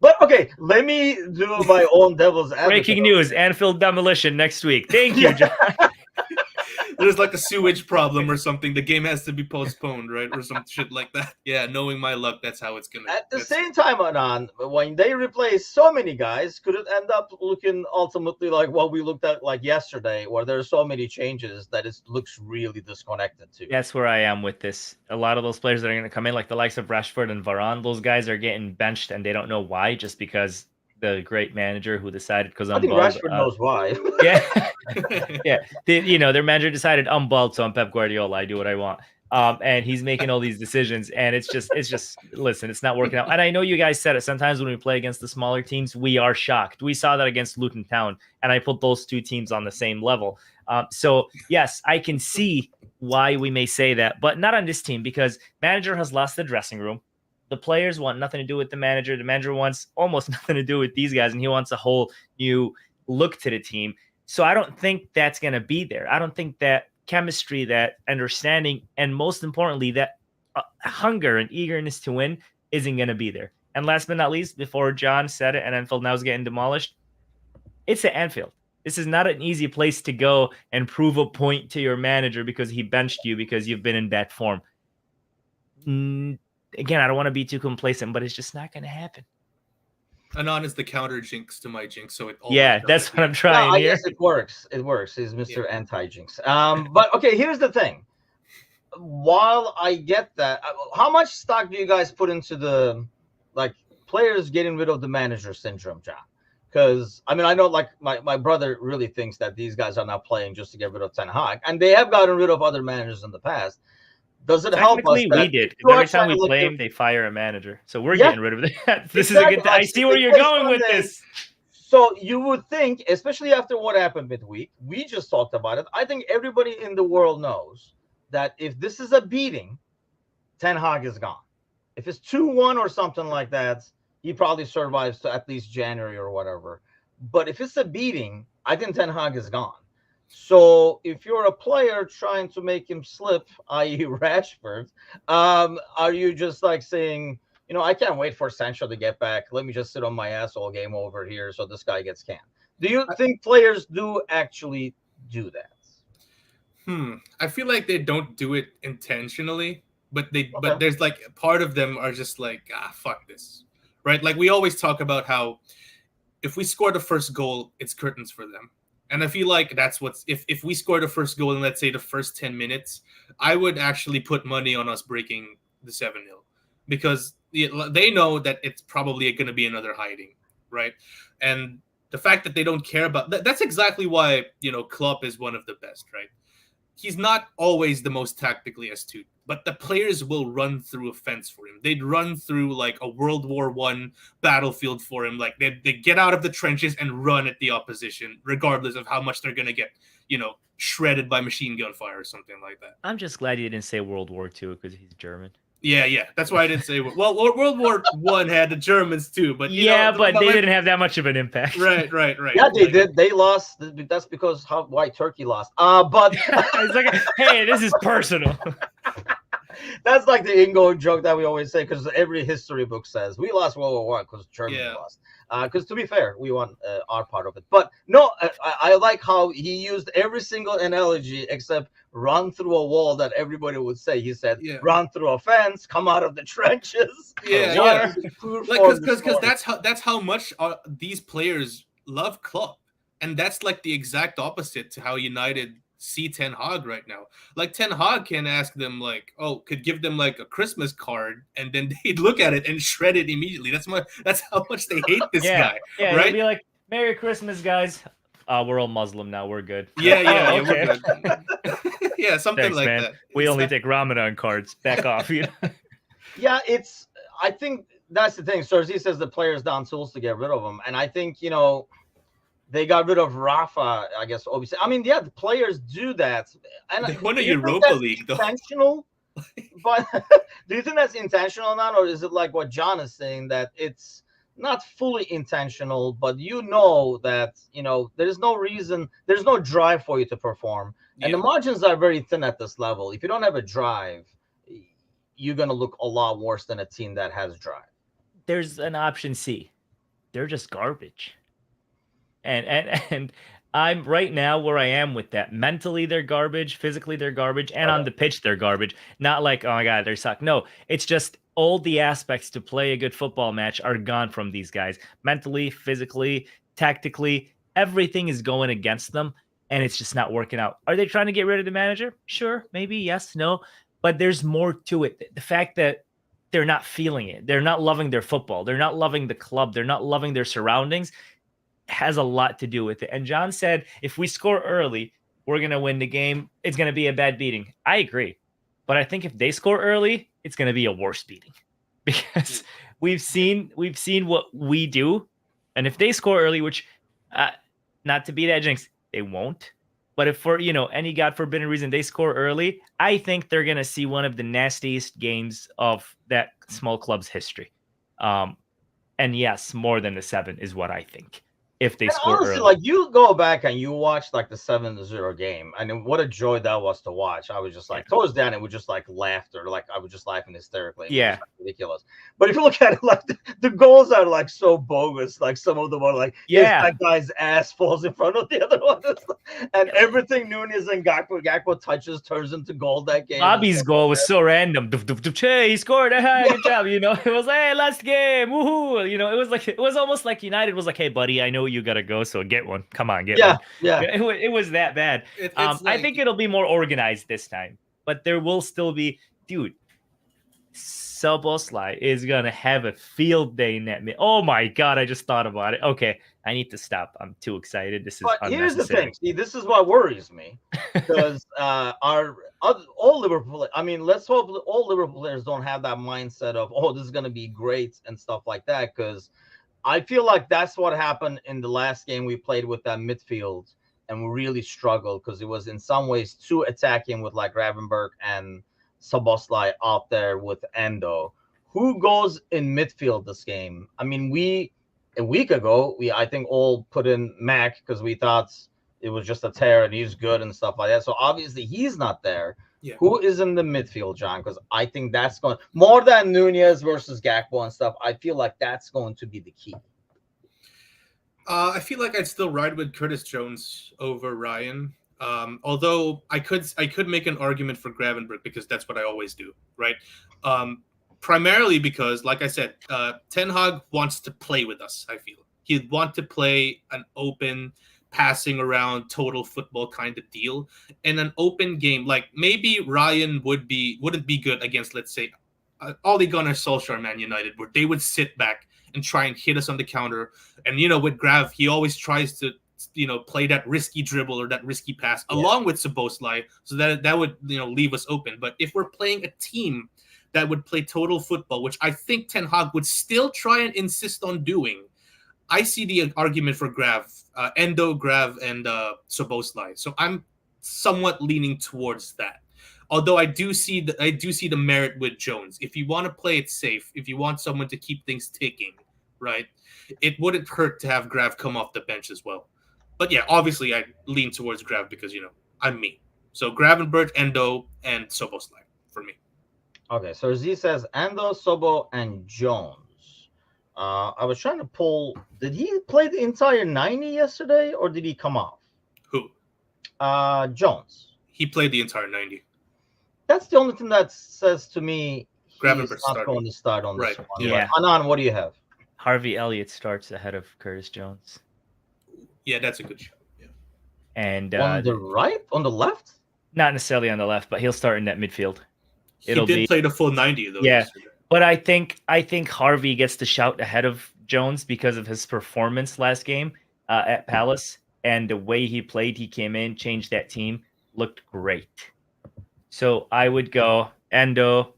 But okay, let me do my own devil's advocate. Breaking news: Anfield demolition next week. Thank you, John. There's like a sewage problem or something. The game has to be postponed, right? Or some shit like that. Yeah, knowing my luck, that's how it's gonna. At the same time, Anan, when they replace so many guys, could it end up looking ultimately like what we looked at like yesterday, where there's so many changes that it looks really disconnected too? That's where I am with this. A lot of those players that are going to come in, like the likes of Rashford and Varane, those guys are getting benched, and they don't know why, just because the great manager who decided, because I think Rashford knows why. Their manager decided I'm bald, so I'm Pep Guardiola. I do what I want. And he's making all these decisions, and it's just listen, it's not working out. And I know you guys said it. Sometimes when we play against the smaller teams, we are shocked. We saw that against Luton Town, and I put those two teams on the same level. So yes, I can see why we may say that, but not on this team, because manager has lost the dressing room. The players want nothing to do with the manager. The manager wants almost nothing to do with these guys, and he wants a whole new look to the team. So I don't think that's going to be there. I don't think that chemistry, that understanding, and most importantly, that hunger and eagerness to win isn't going to be there. And last but not least, before John said it, and Anfield now is getting demolished, it's at Anfield. This is not an easy place to go and prove a point to your manager because he benched you because you've been in bad form. Again, I don't want to be too complacent, but it's just not going to happen. Anon is the counter jinx to my jinx, so it. That's what I'm trying here. I guess it works. It works. He's Mr. Anti-jinx. But okay, here's the thing. While I get that, how much stock do you guys put into the players getting rid of the manager syndrome, John? Because I mean, I know like my brother really thinks that these guys are not playing just to get rid of Ten Hag, and they have gotten rid of other managers in the past. Does it help us Technically, we that did. if you Every are time trying we to look play at him, they fire a manager. So we're yeah, getting rid of that. This is a exactly good. like I see where you're going with this. So you would think, especially after what happened midweek, we just talked about it. I think everybody in the world knows that if this is a beating, Ten Hag is gone. If it's 2-1 or something like that, he probably survives to at least January or whatever. But if it's a beating, I think Ten Hag is gone. So if you're a player trying to make him slip, i.e., Rashford, are you just like saying, I can't wait for Sancho to get back. Let me just sit on my ass all game over here so this guy gets canned. Do you think players do actually do that? I feel like they don't do it intentionally, but Okay. there's like part of them are just like, fuck this, right? Like we always talk about how if we score the first goal, it's curtains for them. And I feel like that's what's if we score the first goal in, let's say, the first 10 minutes, I would actually put money on us breaking the 7-0 because they know that it's probably going to be another hiding, right? And the fact that they don't care about that's exactly why, Klopp is one of the best, right? He's not always the most tactically astute, but the players will run through a fence for him. They'd run through like a World War I battlefield for him. Like they get out of the trenches and run at the opposition, regardless of how much they're going to get, shredded by machine gun fire or something like that. I'm just glad you didn't say World War II because he's German. Yeah. That's why I didn't say. Well, World War I had the Germans too, but but they didn't have that much of an impact. Right. Yeah, they did. They lost. That's because why Turkey lost. But it's like, hey, this is personal. That's like the ingoing joke that we always say because every history book says we lost World War One because Germany lost. Because to be fair, we won our part of it. But no, I like how he used every single analogy except run through a wall that everybody would say. He said, run through a fence, come out of the trenches. Because that's how much these players love Klopp, and that's like the exact opposite to how United see Ten Hag right now. Like Ten Hag can ask them like, could give them like a Christmas card, and then they'd look at it and shred it immediately. That's how much they hate this guy. Yeah, right? He'd be like, "Merry Christmas, guys. We're all Muslim now. We're good." Yeah, okay. We're good. Yeah, something Thanks, like man. that. We only take Ramadan cards. Back off. Yeah, I think that's the thing. Cersei says the players down tools to get rid of them, and I think they got rid of Rafa, I guess. Obviously, I mean, the players do that. And they won a Europa League, though. Intentional, but do you think that's intentional now, or is it like what John is saying that it's not fully intentional, but that there's no reason, there's no drive for you to perform, and the margins are very thin at this level. If you don't have a drive, you're gonna look a lot worse than a team that has drive. There's an option C. They're just garbage. And I'm right now where I am with that. Mentally, they're garbage. Physically, they're garbage. And on the pitch, they're garbage. Not like, oh my God, they suck. No, it's just all the aspects to play a good football match are gone from these guys. Mentally, physically, tactically, everything is going against them. And it's just not working out. Are they trying to get rid of the manager? Sure, maybe, yes, no. But there's more to it. The fact that they're not feeling it. They're not loving their football. They're not loving the club. They're not loving their surroundings. Has a lot to do with it. And John said, if we score early, we're going to win the game. It's going to be a bad beating. I agree. But I think if they score early, it's going to be a worse beating because we've seen what we do. And if they score early, which not to be that jinx, they won't. But if for, any God forbidden reason they score early, I think they're going to see one of the nastiest games of that small club's history. And yes, more than the 7 is what I think. If they score honestly, early. like you go back and you watch like the 7-0 game, and what a joy that was to watch. I was just like towards the end, it was just like laughter, like I was just laughing hysterically. It was, like, ridiculous. But if you look at it, like the goals are like so bogus. Like some of them are like, that guy's ass falls in front of the other one, and everything Nunes and Gakpo touches turns into goal that game. Bobby's goal was so random. He scored. Good job. It was hey, last game. Woohoo! It was almost like United was like, hey, buddy, I know you gotta go, so get one. Come on, get one. Yeah. It was that bad. I think it'll be more organized this time, but there will still be, dude. Soboslai is gonna have a field day in that. Oh my god! I just thought about it. Okay, I need to stop. I'm too excited. This is But here's the unnecessary. thing. See, this is what worries me because all Liverpool. I mean, let's hope that all Liverpool players don't have that mindset of, oh, this is going to be great and stuff like that. Because I feel like that's what happened in the last game we played with that midfield, and we really struggled because it was in some ways too attacking with like Gravenberg and Soboslai out there with Endo. Who goes in midfield this game? I mean, we a week ago, we I think all put in Mac because we thought it was just a tear and he's good and stuff like that. So obviously he's not there. Yeah. Who is in the midfield, John? Because I think that's going more than Nunez versus Gakpo and stuff. I feel like that's going to be the key. I feel like I'd still ride with Curtis Jones over Ryan. Although I could make an argument for Gravenberg because that's what I always do, right? Primarily because, like I said, Ten Hag wants to play with us. I feel he'd want to play an open, passing around, total football kind of deal, in an open game. Like maybe Ryan wouldn't be good against, let's say, Ole Gunnar Solskjaer Man United, where they would sit back and try and hit us on the counter. And with Grav, he always tries to play that risky dribble or that risky pass along with Szoboszlai, so that would leave us open. But if we're playing a team that would play total football, which I think Ten Hag would still try and insist on doing, I see the argument for Endo, Grav, and Szoboszlai. So I'm somewhat leaning towards that. Although I do see the merit with Jones. If you want to play it safe, if you want someone to keep things ticking, right, it wouldn't hurt to have Grav come off the bench as well. But yeah, obviously I lean towards Grav because I'm me. So Gravenberch, Endo, and Szoboszlai for me. Okay, so Z says Endo, Sobo, and Jones. I was trying to pull. Did he play the entire 90 yesterday, or did he come off? Who? Jones. He played the entire 90. That's the only thing that says to me he's Gravenberch not started. going to start on this Right. one. Yeah. Anan, what do you have? Harvey Elliott starts ahead of Curtis Jones. Yeah, that's a good shot. Yeah. And On the right? On the left? not necessarily on the left, but he'll start in that midfield. He did play the full 90 though. Yeah. Yesterday. But I think Harvey gets the shout ahead of Jones because of his performance last game at Palace and the way he played. He came in, changed that team, looked great. So I would go Endo,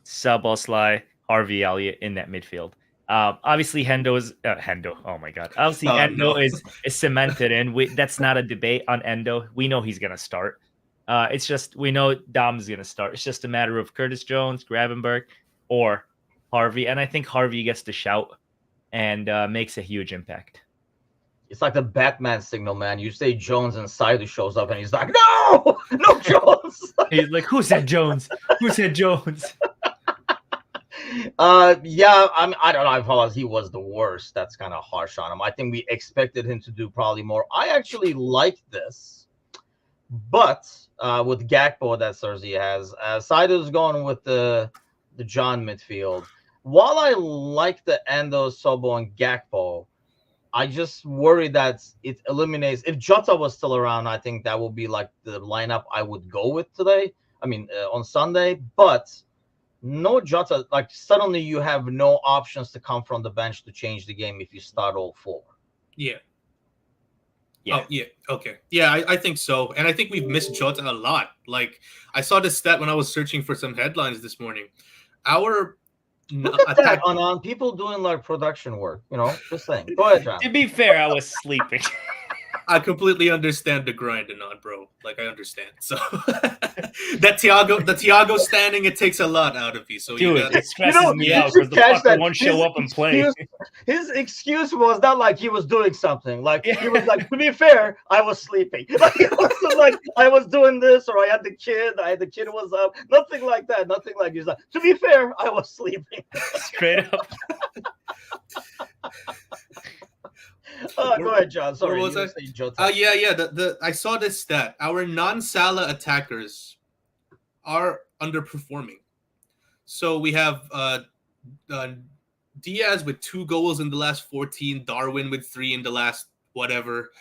Szoboszlai, Harvey Elliott in that midfield. Obviously, Hendo. Oh my God! Obviously, Endo is cemented, and that's not a debate on Endo. We know he's gonna start. It's just we know Dom's gonna start. It's just a matter of Curtis Jones, Gravenberch, or Harvey, and I think Harvey gets the shout and makes a huge impact. It's like the Batman signal, man. You say Jones and Sider shows up, and he's like, "No, no Jones." He's like, "Who said Jones? Who said Jones?" Yeah, I don't know. I thought he was the worst. That's kind of harsh on him. I think we expected him to do probably more. I actually like this, but with Gakpo that Cersei has, Sider's going with the John midfield. While I like the Endo, Sobo, and Gakpo, I just worry that it eliminates. If Jota was still around, I think that would be like the lineup I would go with today. I mean, on Sunday, but no Jota. Like suddenly you have no options to come from the bench to change the game if you start all four. Yeah. Yeah. Oh, yeah. Okay. Yeah, I think so. And I think we've missed Jota a lot. Like, I saw this stat when I was searching for some headlines this morning. Our Look at that on people doing like production work, just saying. Go ahead, John. To be fair, I was sleeping. I completely understand the grind and on, bro. Like I understand. So the Thiago standing, it takes a lot out of you. So Dude, you it stresses me out because the fucker won't show up and play. His excuse was not like he was doing something. Like he was like, to be fair, I was sleeping. Like it wasn't like I was doing this or I had the kid was up. Nothing like that. Nothing like he's like, to be fair, I was sleeping. Straight up. Go ahead, John. Sorry. What was I? Yeah. I saw this stat. Our non-Salah attackers are underperforming. So we have Diaz with 2 goals in the last 14, Darwin with 3 in the last whatever.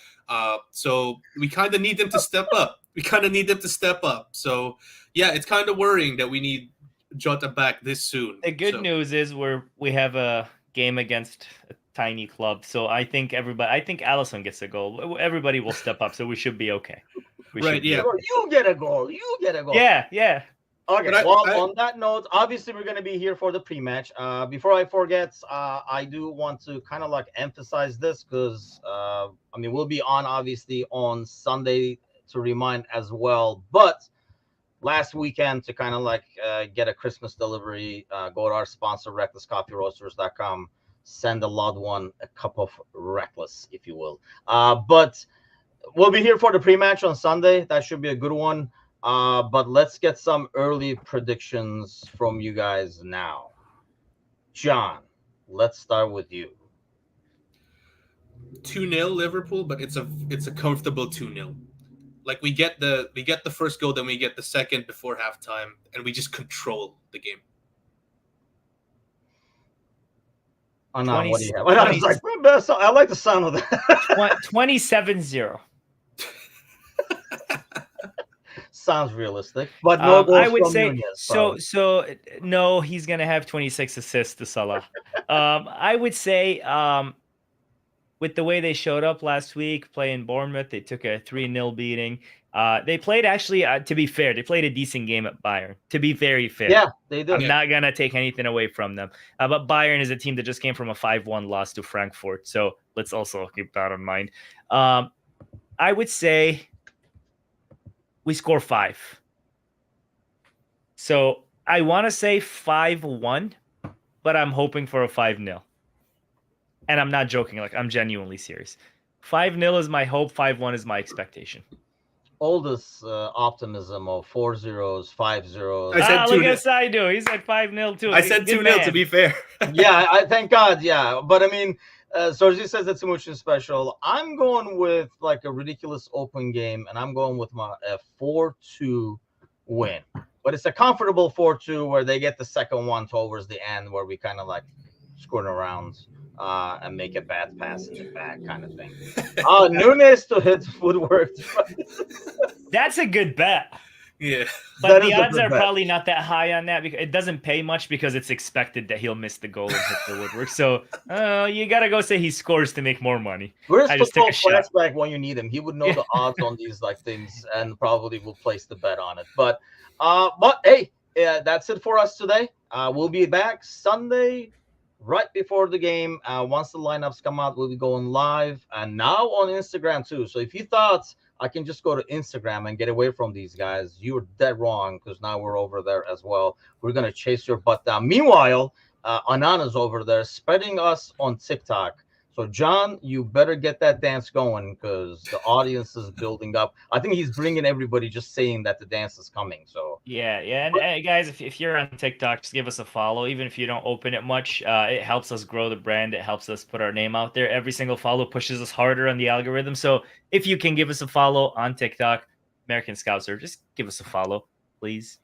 So we kind of need them to step up. So yeah, it's kind of worrying that we need Jota back this soon. The good So, news is we have a game against a tiny club, so I think Allison gets a goal. Everybody will step up, so we should be okay. We Right, should be yeah. okay. You get a goal. You get a goal. Yeah. Okay. But Well, I- on that note, obviously we're gonna be here for the pre-match. Before I forget, I do want to kind of like emphasize this because I mean we'll be on obviously on Sunday to remind as well, but last weekend to kind of like get a Christmas delivery, go to our sponsor, recklesscoffeeroasters.com, send a loved one a cup of Reckless, if you will. But we'll be here for the pre-match on Sunday. That should be a good one. But let's get some early predictions from you guys now. John, let's start with you. 2-0 Liverpool, but it's a comfortable 2-0. Like we get the first goal, then we get the second before halftime, and we just control the game. Anand, what do you have? 20 I was like, I like the sound of that. 27-0. Sounds realistic, but no goals I would from say Nunez, so. probably. So no, he's gonna have 26 assists to Salah. I would say with the way they showed up last week playing Bournemouth, they took a 3-0 beating. They played actually, to be fair, they played a decent game at Bayern. To be very fair, Yeah, they did. I'm not gonna take anything away from them. But Bayern is a team that just came from a 5-1 loss to Frankfurt, so let's also keep that in mind. I would say we score 5. So I want to say 5-1, but I'm hoping for a 5-0. And I'm not joking. Like, I'm genuinely serious. 5-0 is my hope. 5-1 is my expectation. All this optimism of 4 zeros, 5 zeros. I said look 2-0. at Saidu. He said 5-0 too. I said Good 2-0 man. to be fair. Yeah, I thank God. Yeah, but I mean, Sergi says it's emotion special. I'm going with like a ridiculous open game, and I'm going with my 4-2 win. But it's a comfortable 4-2 where they get the second one towards the end, where we kind of like screwing around and make a bad pass in the back kind of thing. Nunez to hit footwork. That's a good bet. Yeah. But That the is a odds good are bet. probably not that high on that because it doesn't pay much because it's expected that he'll miss the goal and hit the woodwork. So you got to go say he scores to make more money. Where's I just took football a shot. flashback when you need him? He would know the odds on these like things and probably will place the bet on it. But hey, that's it for us today. We'll be back Sunday right before the game. Once the lineups come out, we'll be going live and now on Instagram too. So if you thought I can just go to Instagram and get away from these guys, you were dead wrong because now we're over there as well. We're gonna chase your butt down. Meanwhile, Anana's over there spreading us on TikTok. So John, you better get that dance going because the audience is building up. I think he's bringing everybody just saying that the dance is coming. So Yeah. And guys, if you're on TikTok, just give us a follow. Even if you don't open it much, it helps us grow the brand. It helps us put our name out there. Every single follow pushes us harder on the algorithm. So if you can give us a follow on TikTok, American Scouser, just give us a follow, please.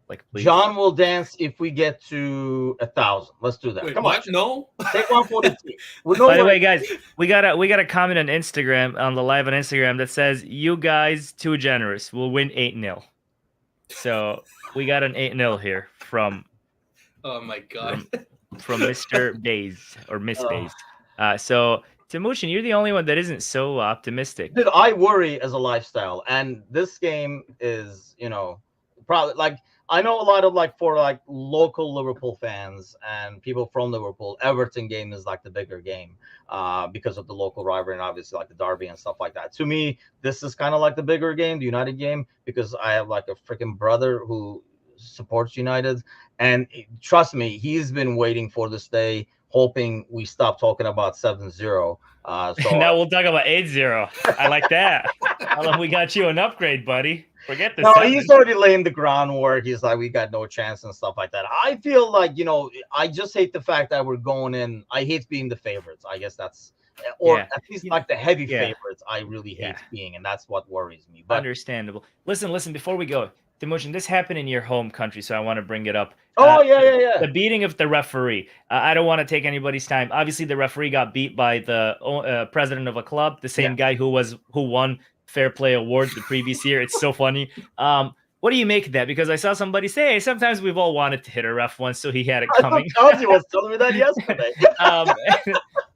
Like, please. John will dance if we get to 1,000. Let's do that. Wait, Come what? on, No. take 142. By the way, guys, we got a comment on Instagram on the live on Instagram that says you guys too generous. We'll win 8-0. So we got an 8-0 here from Oh my god. from Mr. Bays or Miss Bays. So Timushin, you're the only one that isn't so optimistic. Dude, I worry as a lifestyle, and this game is, probably like I know a lot of like for like local Liverpool fans and people from Liverpool, Everton game is like the bigger game because of the local rivalry and obviously like the derby and stuff like that. To me, this is kind of like the bigger game, the United game, because I have like a freaking brother who supports United, and trust me, he's been waiting for this day, hoping we stop talking about 7-0. So Now we'll talk about 8-0. I like that. We got you an upgrade, buddy. Forget this. No, he's already laying the groundwork. He's like, we got no chance and stuff like that. I feel like, I just hate the fact that we're going in. I hate being the favorites. I guess that's, or at least like the heavy favorites. I really hate being, and that's what worries me. But understandable. Listen, before we go, Demotion, this happened in your home country, so I want to bring it up. Yeah. The beating of the referee. I don't want to take anybody's time. Obviously, the referee got beat by the president of a club, the same guy who won Fair Play Award the previous year. It's so funny. What do you make of that? Because I saw somebody say, hey, sometimes we've all wanted to hit a ref once, so he had it I thought coming. Chelsea was telling me that yesterday. um,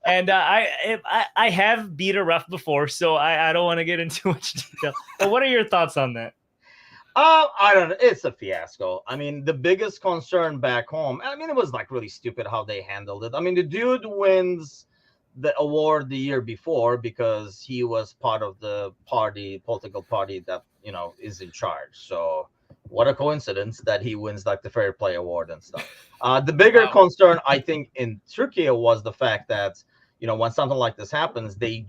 and I have beat a ref before, so I don't want to get into too much detail. But what are your thoughts on that? I don't know. It's a fiasco. I mean, the biggest concern back home, I mean, it was like really stupid how they handled it. I mean, the dude wins the award the year before because he was part of the political party that, is in charge. So what a coincidence that he wins like the Fair Play Award and stuff. The bigger Wow. concern, I think, in Turkey was the fact that, when something like this happens, we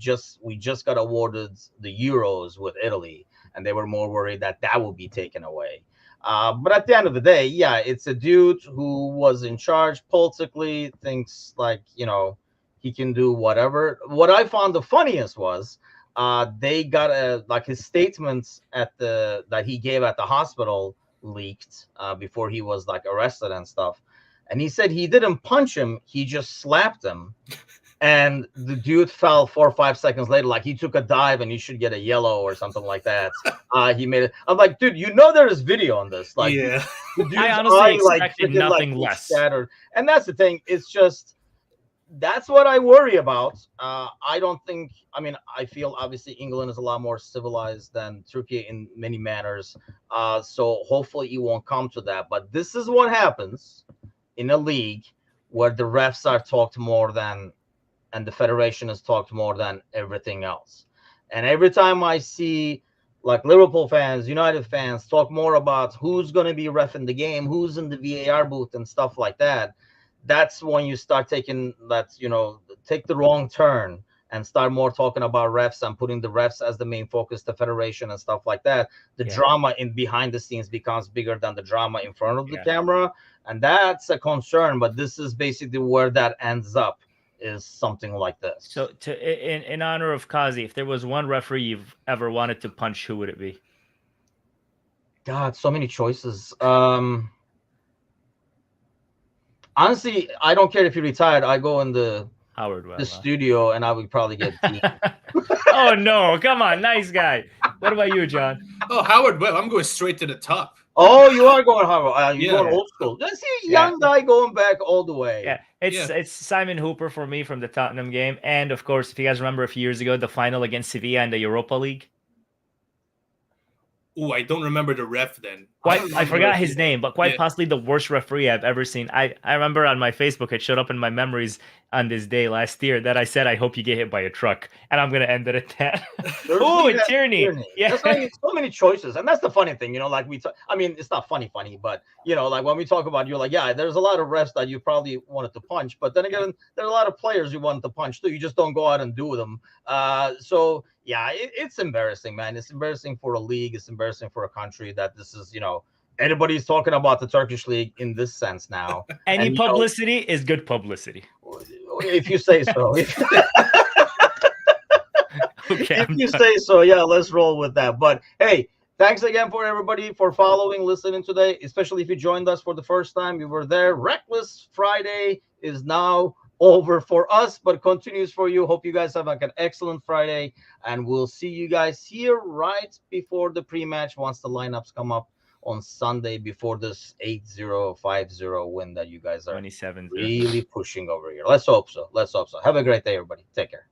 just got awarded the Euros with Italy, and they were more worried that that would be taken away. But at the end of the day, yeah, it's a dude who was in charge politically, thinks like, he can do whatever. What I found the funniest was they got like his statements that he gave at the hospital leaked before he was like arrested and stuff. And he said he didn't punch him, he just slapped him. And the dude fell 4 or 5 seconds later, like he took a dive and he should get a yellow or something like that. He made it. I'm like, dude, there is video on this. Like, Yeah. the dude's I honestly eye, expected freaking, nothing was less. Shattered. And that's the thing. It's just that's what I worry about. I don't think. I mean, I feel obviously England is a lot more civilized than Turkey in many manners. So hopefully it won't come to that. But this is what happens in a league where the refs are talked more than, and the federation has talked more than everything else. And every time I see like Liverpool fans, United fans talk more about who's going to be ref in the game, who's in the VAR booth and stuff like that, that's when you start taking take the wrong turn and start more talking about refs and putting the refs as the main focus, the federation and stuff like that. The drama in behind the scenes becomes bigger than the drama in front of the camera. And that's a concern. But this is basically where that ends up, is something like this. So, in honor of Kazi, if there was one referee you've ever wanted to punch, who would it be? God, so many choices. Honestly, I don't care if you're retired. I go in the studio and I would probably get beat. Oh no, come on, nice guy. What about you, John? Oh, Howard Webb. I'm going straight to the top. Oh, you are going Howard. You're going old school. Let's see, young guy going back all the way. Yeah, it's Simon Hooper for me from the Tottenham game, and of course, if you guys remember a few years ago, the final against Sevilla in the Europa League. Oh, I don't remember the ref then. I forgot his name, but quite possibly the worst referee I've ever seen. I remember on my Facebook, it showed up in my memories on this day last year that I said, I hope you get hit by a truck. And I'm going to end it at that. Oh, and Tierney. Yeah. That's why so many choices. And that's the funny thing, like I mean, it's not funny, but, like when we talk about, you're like, yeah, there's a lot of refs that you probably wanted to punch. But then again, there's a lot of players you wanted to punch too. You just don't go out and do them. So, yeah, it's embarrassing, man. It's embarrassing for a league. It's embarrassing for a country that this is, everybody's talking about the Turkish league in this sense now. Any publicity is good publicity. If you say so. Okay, if you say so, yeah, let's roll with that. But hey, thanks again for everybody for following, listening today, especially if you joined us for the first time. You were there. Reckless Friday is now over for us, but continues for you. Hope you guys have like an excellent Friday, and we'll see you guys here right before the pre-match once the lineups come up on Sunday before this 8-0, 5-0 win that you guys are really pushing over here. Let's hope so. Have a great day, everybody. Take care.